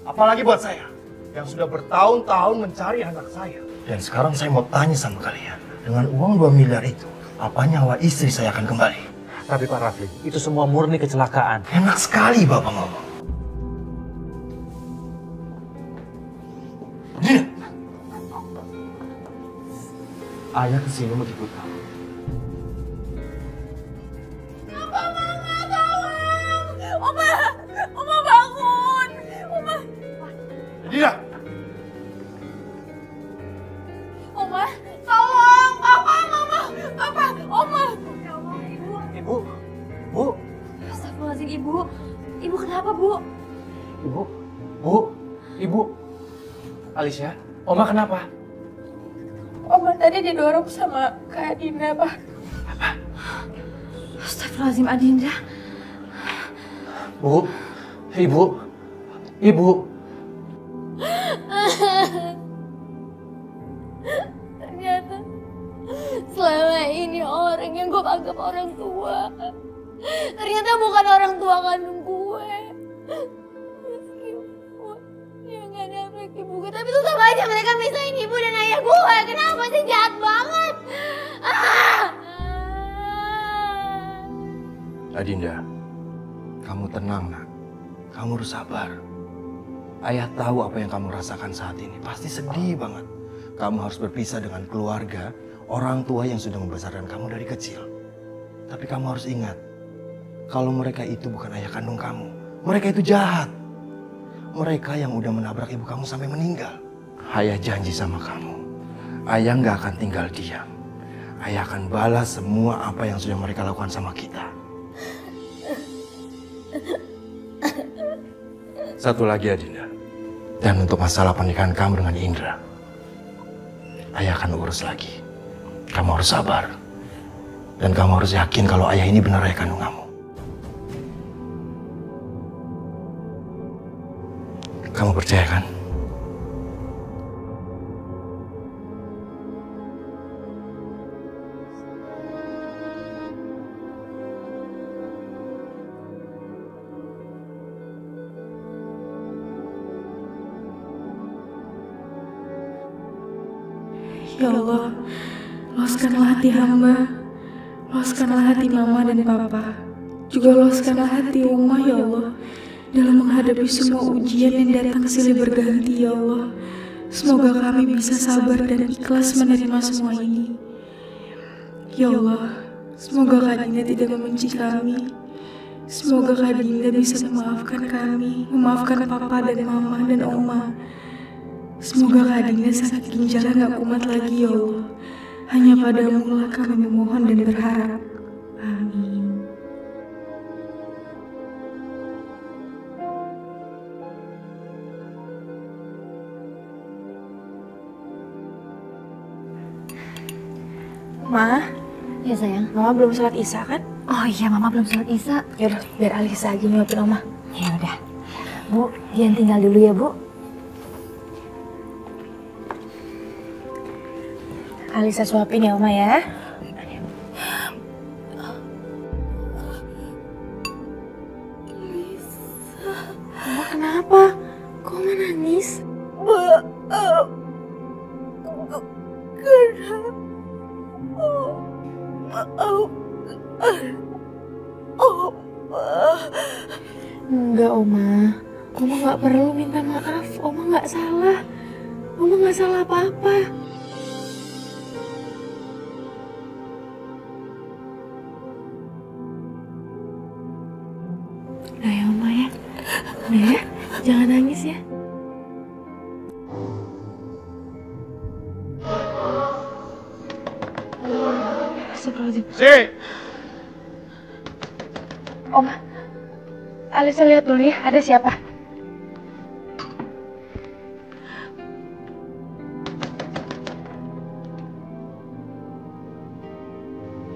Apalagi buat saya, yang sudah bertahun-tahun mencari anak saya. Dan sekarang saya mau tanya sama kalian, dengan uang 2 miliar itu, apa nyawa istri saya akan kembali? Tapi Pak Rafli, itu semua murni kecelakaan. Enak sekali Bapak ngomong. Dina! Ayah kesini mau jemput kamu. Oma bangun. Oma. Dina! Oma, tolong. Papa, Mama. Papa, Oma. Ya Allah, Ibu. Ibu? Bu? Astagfirullahaladzim, Ibu. Ibu kenapa, Bu? Ibu? Bu? Ibu? Alicia? Oma kenapa? Oma tadi didorong sama Kak Adinda, Pak. Astagfirullahaladzim, Adinda. Bu? Ibu? Ibu? Ternyata selama ini orang yang gue anggap orang tua ternyata bukan orang tua kandung gue. Meskipun dia gak nabrak ibu gue, tapi tetap aja mereka misahin ibu dan ayah gue. Kenapa sih, jahat banget. Adinda, kamu tenang nak. Kamu harus sabar. Ayah tahu apa yang kamu rasakan saat ini. Pasti sedih banget. Kamu harus berpisah dengan keluarga, orang tua yang sudah membesarkan kamu dari kecil. Tapi kamu harus ingat, kalau mereka itu bukan ayah kandung kamu. Mereka itu jahat. Mereka yang udah menabrak ibu kamu sampai meninggal. Ayah janji sama kamu, ayah nggak akan tinggal diam. Ayah akan balas semua apa yang sudah mereka lakukan sama kita. Satu lagi Adinda, dan untuk masalah pernikahan kamu dengan Indra, ayah akan urus lagi. Kamu harus sabar. Dan kamu harus yakin kalau ayah ini benar ayah kandung kamu. Kamu percaya kan? Ya Allah, luaskanlah hati hamba, luaskanlah hati mama dan papa, juga luaskanlah hati Uma ya Allah, dalam menghadapi semua ujian yang datang silih berganti ya Allah. Semoga kami bisa sabar dan ikhlas menerima semua ini. Ya Allah, semoga Kak Dinda tidak membenci kami. Semoga Kak Dinda bisa memaafkan kami, memaafkan papa dan mama dan oma. Semoga Kak Dinda sakit ginjal gak kumat lagi ya Allah. Hanya padamu lah kami memohon dan berharap. Amin. Ma, Ya sayang. Mama belum sholat isya kan? Oh iya, Mama belum sholat isya. Yaudah, biar Alisa aja nyuapin Oma. Ya udah. Bu, Dian tinggal dulu ya, Bu. Alisa suapin ya Oma ya. Oma kenapa? Kok Oma nangis? Enggak Oma, Oma nggak perlu minta maaf. Oma nggak salah. Oma nggak salah apa-apa. Udah ya Oma ya, udah ya, jangan nangis ya. Si! Oma, Alisa lihat dulu ya, ada siapa?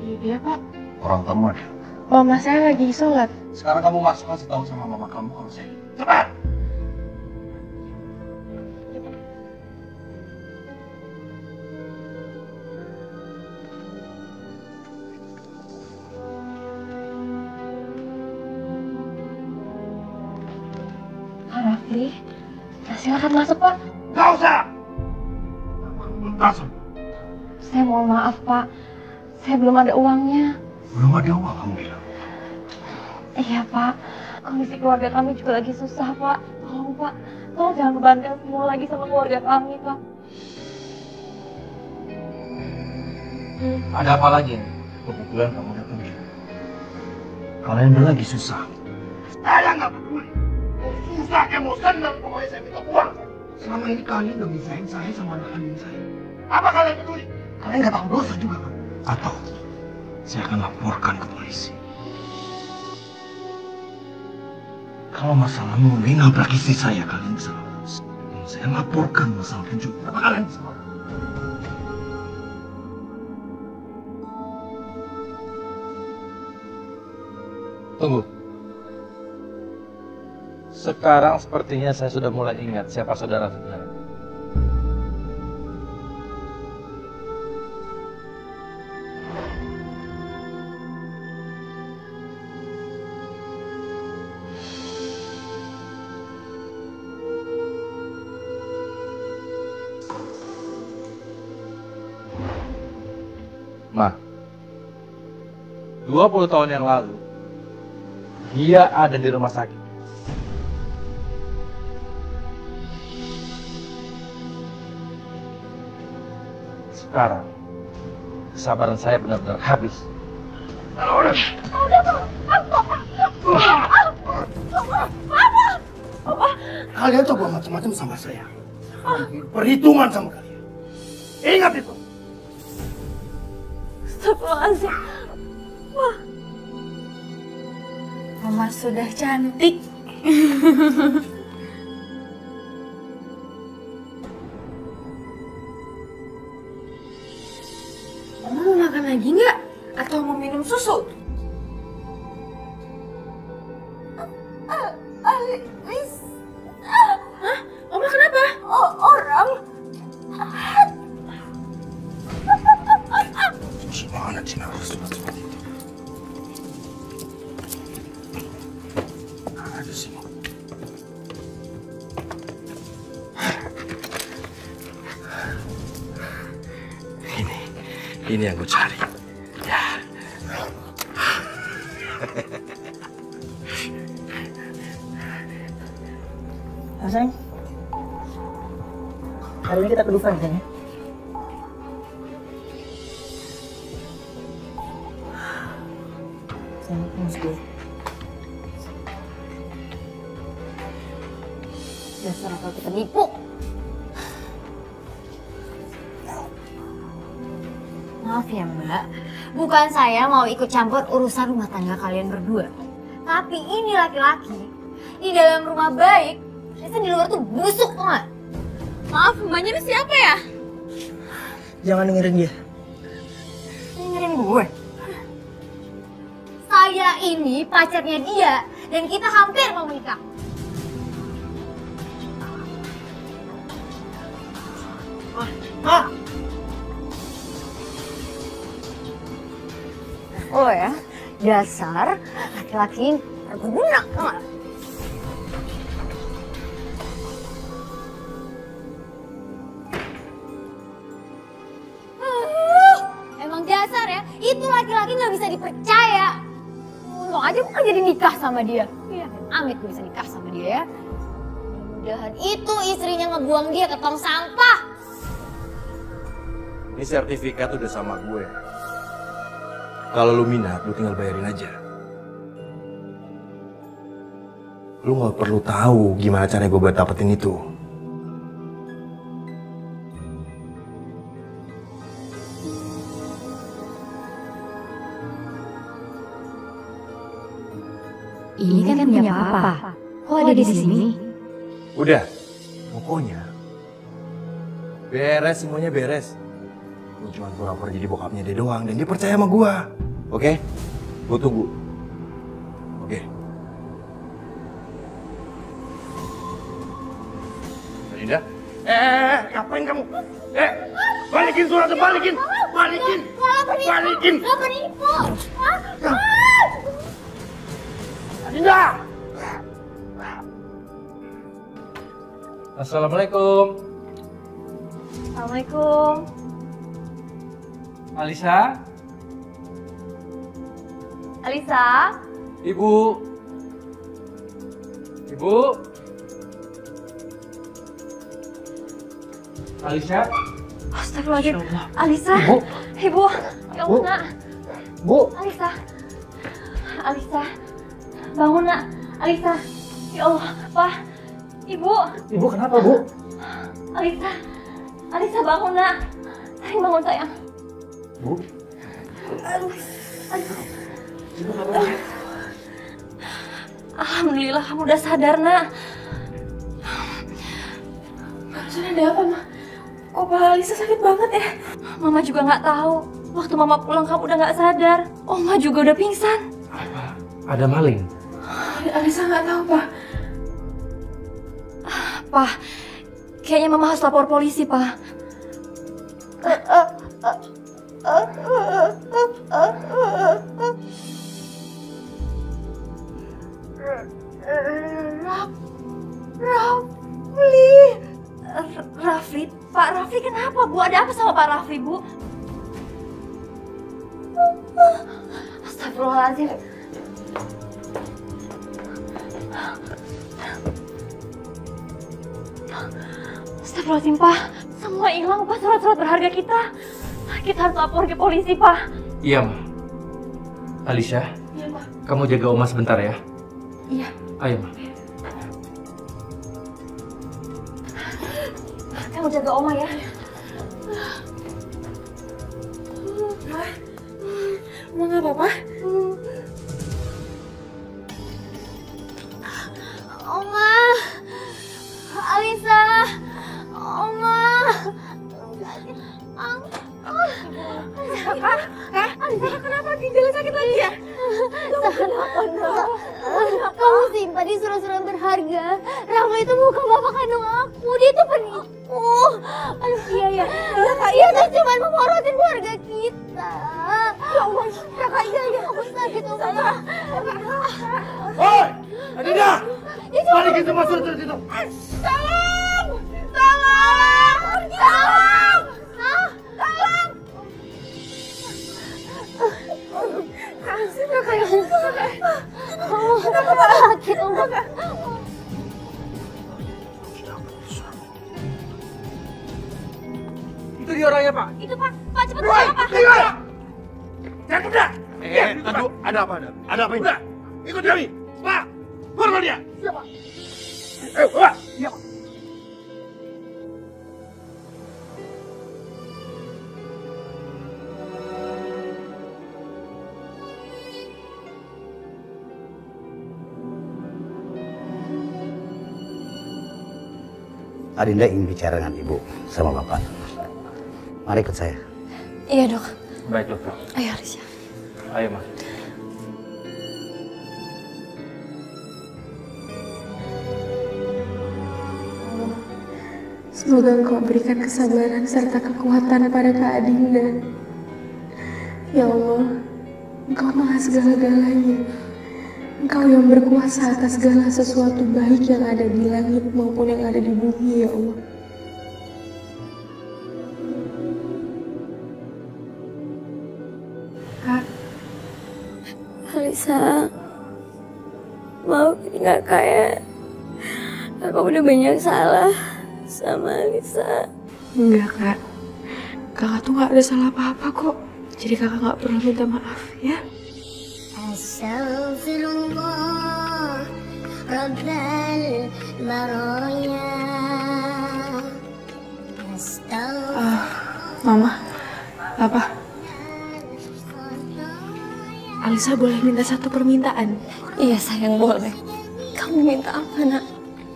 Iya Pak. Orang teman. Mama saya lagi sholat. Sekarang kamu masuk kasih tahu sama mama kamu kalau saya. Cepat! Pak Rafli, silakan masuk Pak. Gak usah! Langsung. Saya mohon maaf Pak, saya belum ada uangnya. Belum ada uang kamu bilang? Iya Pak, kondisi keluarga kami juga lagi susah Pak. Tolong Pak, tolong jangan bebankan semua lagi sama keluarga kami Pak. Ada apa lagi nih? Kebetulan kamu datang juga. Kalian udah lagi susah. Saya nggak peduli. Susah kayak mau senang, pokoknya saya minta uang. Selama ini kalian udah misahin saya sama anak kandung saya. Apa kalian peduli? Kalian nggak tahu dosa juga kan? Atau saya akan laporkan ke polisi. Kalau masalah Nuri nabrak istri saya, kalian bisa lapor. Kalau saya laporkan masalah pencuri, apa kalian bisa lapor? Tunggu. Sekarang sepertinya saya sudah mulai ingat siapa saudara sebenarnya. Ma, 20 tahun yang lalu, dia ada di rumah sakit. Sekarang, kesabaran saya benar-benar habis. Kalian coba macam-macam sama saya. Perhitungan sama kalian. Ingat itu. Astagfirullahaladzim. Wah. Mama sudah cantik. Mama mau makan lagi nggak? Atau mau minum susu? Alis. Ini yang gue cari. Ya. Sayang, hari ini kita ke Dufan kan ya? Sayang, thanks gue. Dasar kalau kita nipu. Maaf ya Mbak, bukan saya mau ikut campur urusan rumah tangga kalian berdua. Tapi ini laki-laki di dalam rumah baik, itu di luar tuh busuk kok nggak? Maaf, Mbaknya ini siapa ya? Jangan dengerin dia. Dengerin gue. Saya ini pacarnya dia dan kita hampir mau menikah. Ma! Oh ya, dasar laki-laki berguna, tau nggak? Emang dasar ya, itu laki-laki nggak bisa dipercaya. Untung aja gue kan jadi nikah sama dia. Iya, amit gue bisa nikah sama dia ya. Mudah-mudahan itu istrinya ngebuang dia ke tong sampah. Ini sertifikat udah sama gue. Kalau lu minat, lu tinggal bayarin aja. Lu gak perlu tahu gimana caranya gue buat dapetin itu. Ini kan punya papa. Kok ada di sini? Udah, pokoknya beres, semuanya beres. Lu cuma pura-pura jadi bokapnya dia doang dan dia percaya sama gue. Oke? Gue tunggu. Oke. Dinda? Ngapain kamu? Balikin suratnya, balikin! Balikin! Balikin! Gak penipu! Dinda! Assalamualaikum. Assalamualaikum. Alisa? Alisa? Ibu? Ibu? Alisa? Astagfirullahaladzim. Alisa? Ibu? Ya Allah, nak. Bu? Alisa? Alisa? Bangun, nak. Alisa? Ya Allah, Pak. Ibu? Ibu kenapa, Bu? Alisa? Alisa bangun, nak. Sayang bangun, sayang. Bu? Aduh. Alhamdulillah kamu udah sadar, nak. Barusan ada apa, Ma? Kok kepala Alisa sakit banget ya? Mama juga nggak tahu. Waktu Mama pulang kamu udah nggak sadar. Oma juga udah pingsan. Ada maling? Alisa nggak tahu, Pak. Pak, kayaknya Mama harus lapor polisi, Pak. Rafli, Pak Rafli kenapa, Bu? Ada apa sama Pak Rafli, Bu? Astagfirullahaladzim. Astagfirullahaladzim, Pak. Semua hilang, Pak, surat-surat berharga kita. Kita harus lapor ke polisi, Pak. Iya, Ma. Alisa, Iya, Ma. kamu jaga Oma sebentar ya. Iya. Ayo, Ma. Kamu jaga Oma ya. Ma nggak apa-apa? Oma, Alisa, Oma. Alisa kenapa ginjalnya sakit lagi ya? Kamu simpan di surat-surat berharga. Rama itu bukan bapak kandung aku, dia itu penipu. Aduh, iya ya. Dia tuh cuma memorotin keluarga kita. Ya Allah, kakak iya, aku sakit, Oma. Hoi, Adinda! Balikin semua surat itu. Tolong! Tolong! Tolong! Tolong! Asif gak kayak gitu. Kenapa sakit, Oma? Itu dia orangnya, Pak. Itu, Pak. Pak, cepet pulang, Pak. Jangan udah. Aduh, ada apa? Ada apa ini? Udah, ikut kami. Pak, keluar dia. Siapa? Pak. Iya, Pak. Adinda ingin bicara dengan Ibu sama Bapak. Mari ikut saya. Iya, Dok. Baik, Dokter. Ayo, Alisha. Ayo, Mas. Semoga Engkau berikan kesabaran serta kekuatan pada Kak Adinda. Ya Allah, Engkau maha segala-galanya. Engkau yang berkuasa atas segala sesuatu baik yang ada di langit maupun yang ada di bumi, ya Allah. Kak. Alisa, maaf nggak kayak aku udah banyak salah sama Alisa. Enggak, Kak. Kakak tuh nggak ada salah apa-apa kok. Jadi kakak nggak perlu minta maaf, ya. Astaghfirullah Rabbal Baraya. Mama, Papa. Alisa boleh minta satu permintaan? Iya sayang, boleh. Kamu minta apa, Nak?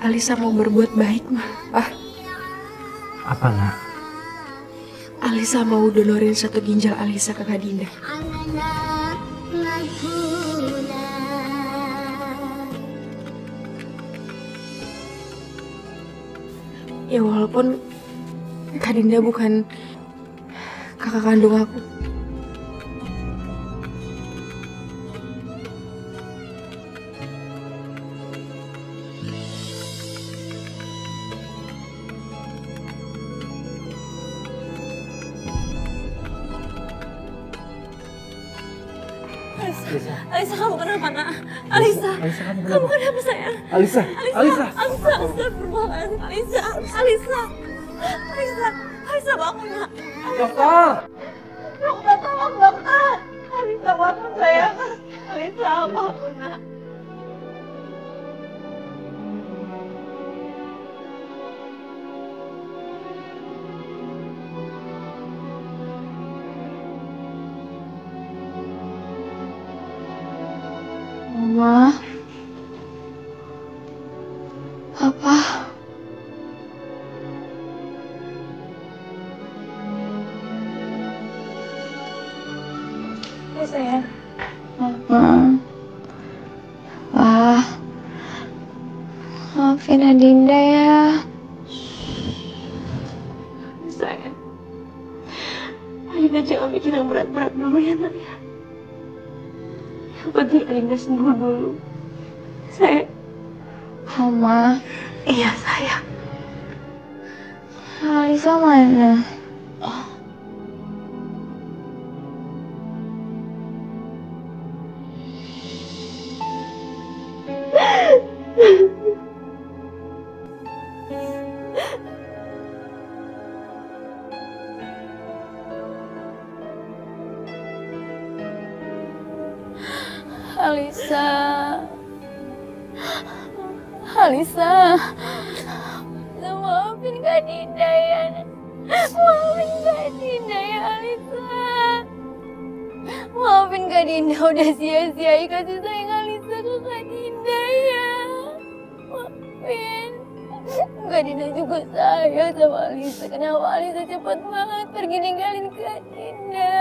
Alisa mau berbuat baik, Mah. Apa, Nak? Alisa mau donorin satu ginjal Alisa ke Kak Dinda. Ya walaupun Kak Dinda bukan kakak kandung aku. Alisa, kamu kenapa, Nak? Alisa, kamu kenapa, sayang? Alisa, Alisa, astagfirullahaladzim. Alisa, bangun, Nak. Dokter! Dokter, tolong, dokter. Alisa, bangun, sayang. Alisa, bangun, Nak. Mama, Papa, Ya, sayang. Mama, Papa, maafin Adinda ya. Sayang. Adinda jangan bikin yang berat-berat dulu ya, Nak. Yang penting Adinda sembuh dulu. Sayang. Mama. Iya, sayang. Alisa mana? Alisa, maafin Kak Dinda ya. Maafin Kak Dinda ya, Alisa. Maafin Kak Dinda udah sia-siai kasih sayang Alisa ke Kak Dinda ya. Maafin. Kak Dinda juga sayang sama Alisa. Kenapa Alisa cepet banget pergi ninggalin Kak Dinda?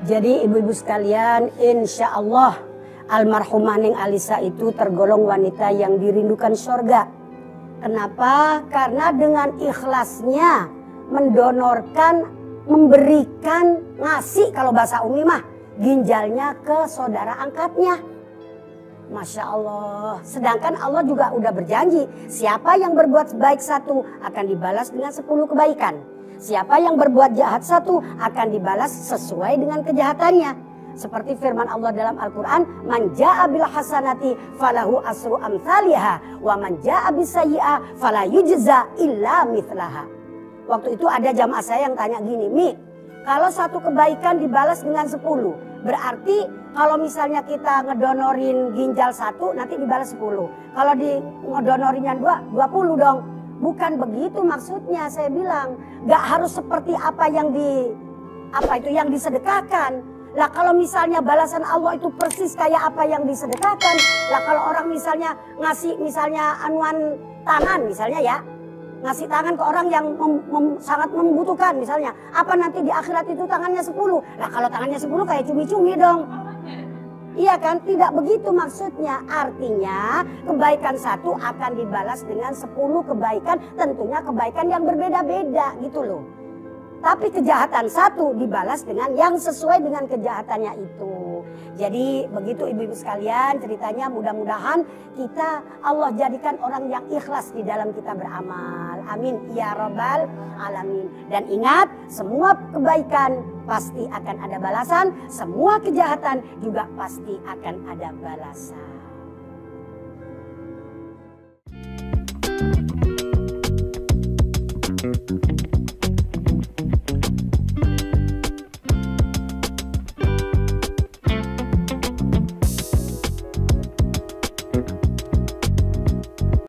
Jadi ibu-ibu sekalian, insya Allah almarhumah Neng Alisa itu tergolong wanita yang dirindukan surga. Kenapa? Karena dengan ikhlasnya mendonorkan, memberikan, ngasih kalau bahasa Umi mah ginjalnya ke saudara angkatnya. Masya Allah. Sedangkan Allah juga udah berjanji, siapa yang berbuat baik satu akan dibalas dengan 10 kebaikan. Siapa yang berbuat jahat satu akan dibalas sesuai dengan kejahatannya. Seperti firman Allah dalam Al-Quran, man ja'a bil hasanati falahu asru amthaliha wa man ja'a bis sayyi'ah fala yujza illa mithlaha. Waktu itu ada jamaah saya yang tanya gini, Mi, kalau satu kebaikan dibalas dengan 10, berarti kalau misalnya kita ngedonorin ginjal 1 nanti dibalas 10. Kalau di ngedonorinnya 2, 20 dong. Bukan begitu maksudnya, saya bilang. Gak harus seperti apa yang yang disedekahkan. Lah kalau misalnya balasan Allah itu persis kayak apa yang disedekahkan. Lah kalau orang misalnya ngasih misalnya anuan tangan misalnya ya. Ngasih tangan ke orang yang sangat membutuhkan misalnya. Apa nanti di akhirat itu tangannya 10? Nah kalau tangannya 10 kayak cumi-cumi dong. Iya kan? Tidak begitu maksudnya. Artinya kebaikan satu akan dibalas dengan 10 kebaikan. Tentunya kebaikan yang berbeda-beda gitu loh. Tapi kejahatan satu dibalas dengan yang sesuai dengan kejahatannya itu. Jadi begitu ibu-ibu sekalian ceritanya, mudah-mudahan kita Allah jadikan orang yang ikhlas di dalam kita beramal. Amin ya rabbal alamin. Dan ingat, semua kebaikan pasti akan ada balasan, semua kejahatan juga pasti akan ada balasan.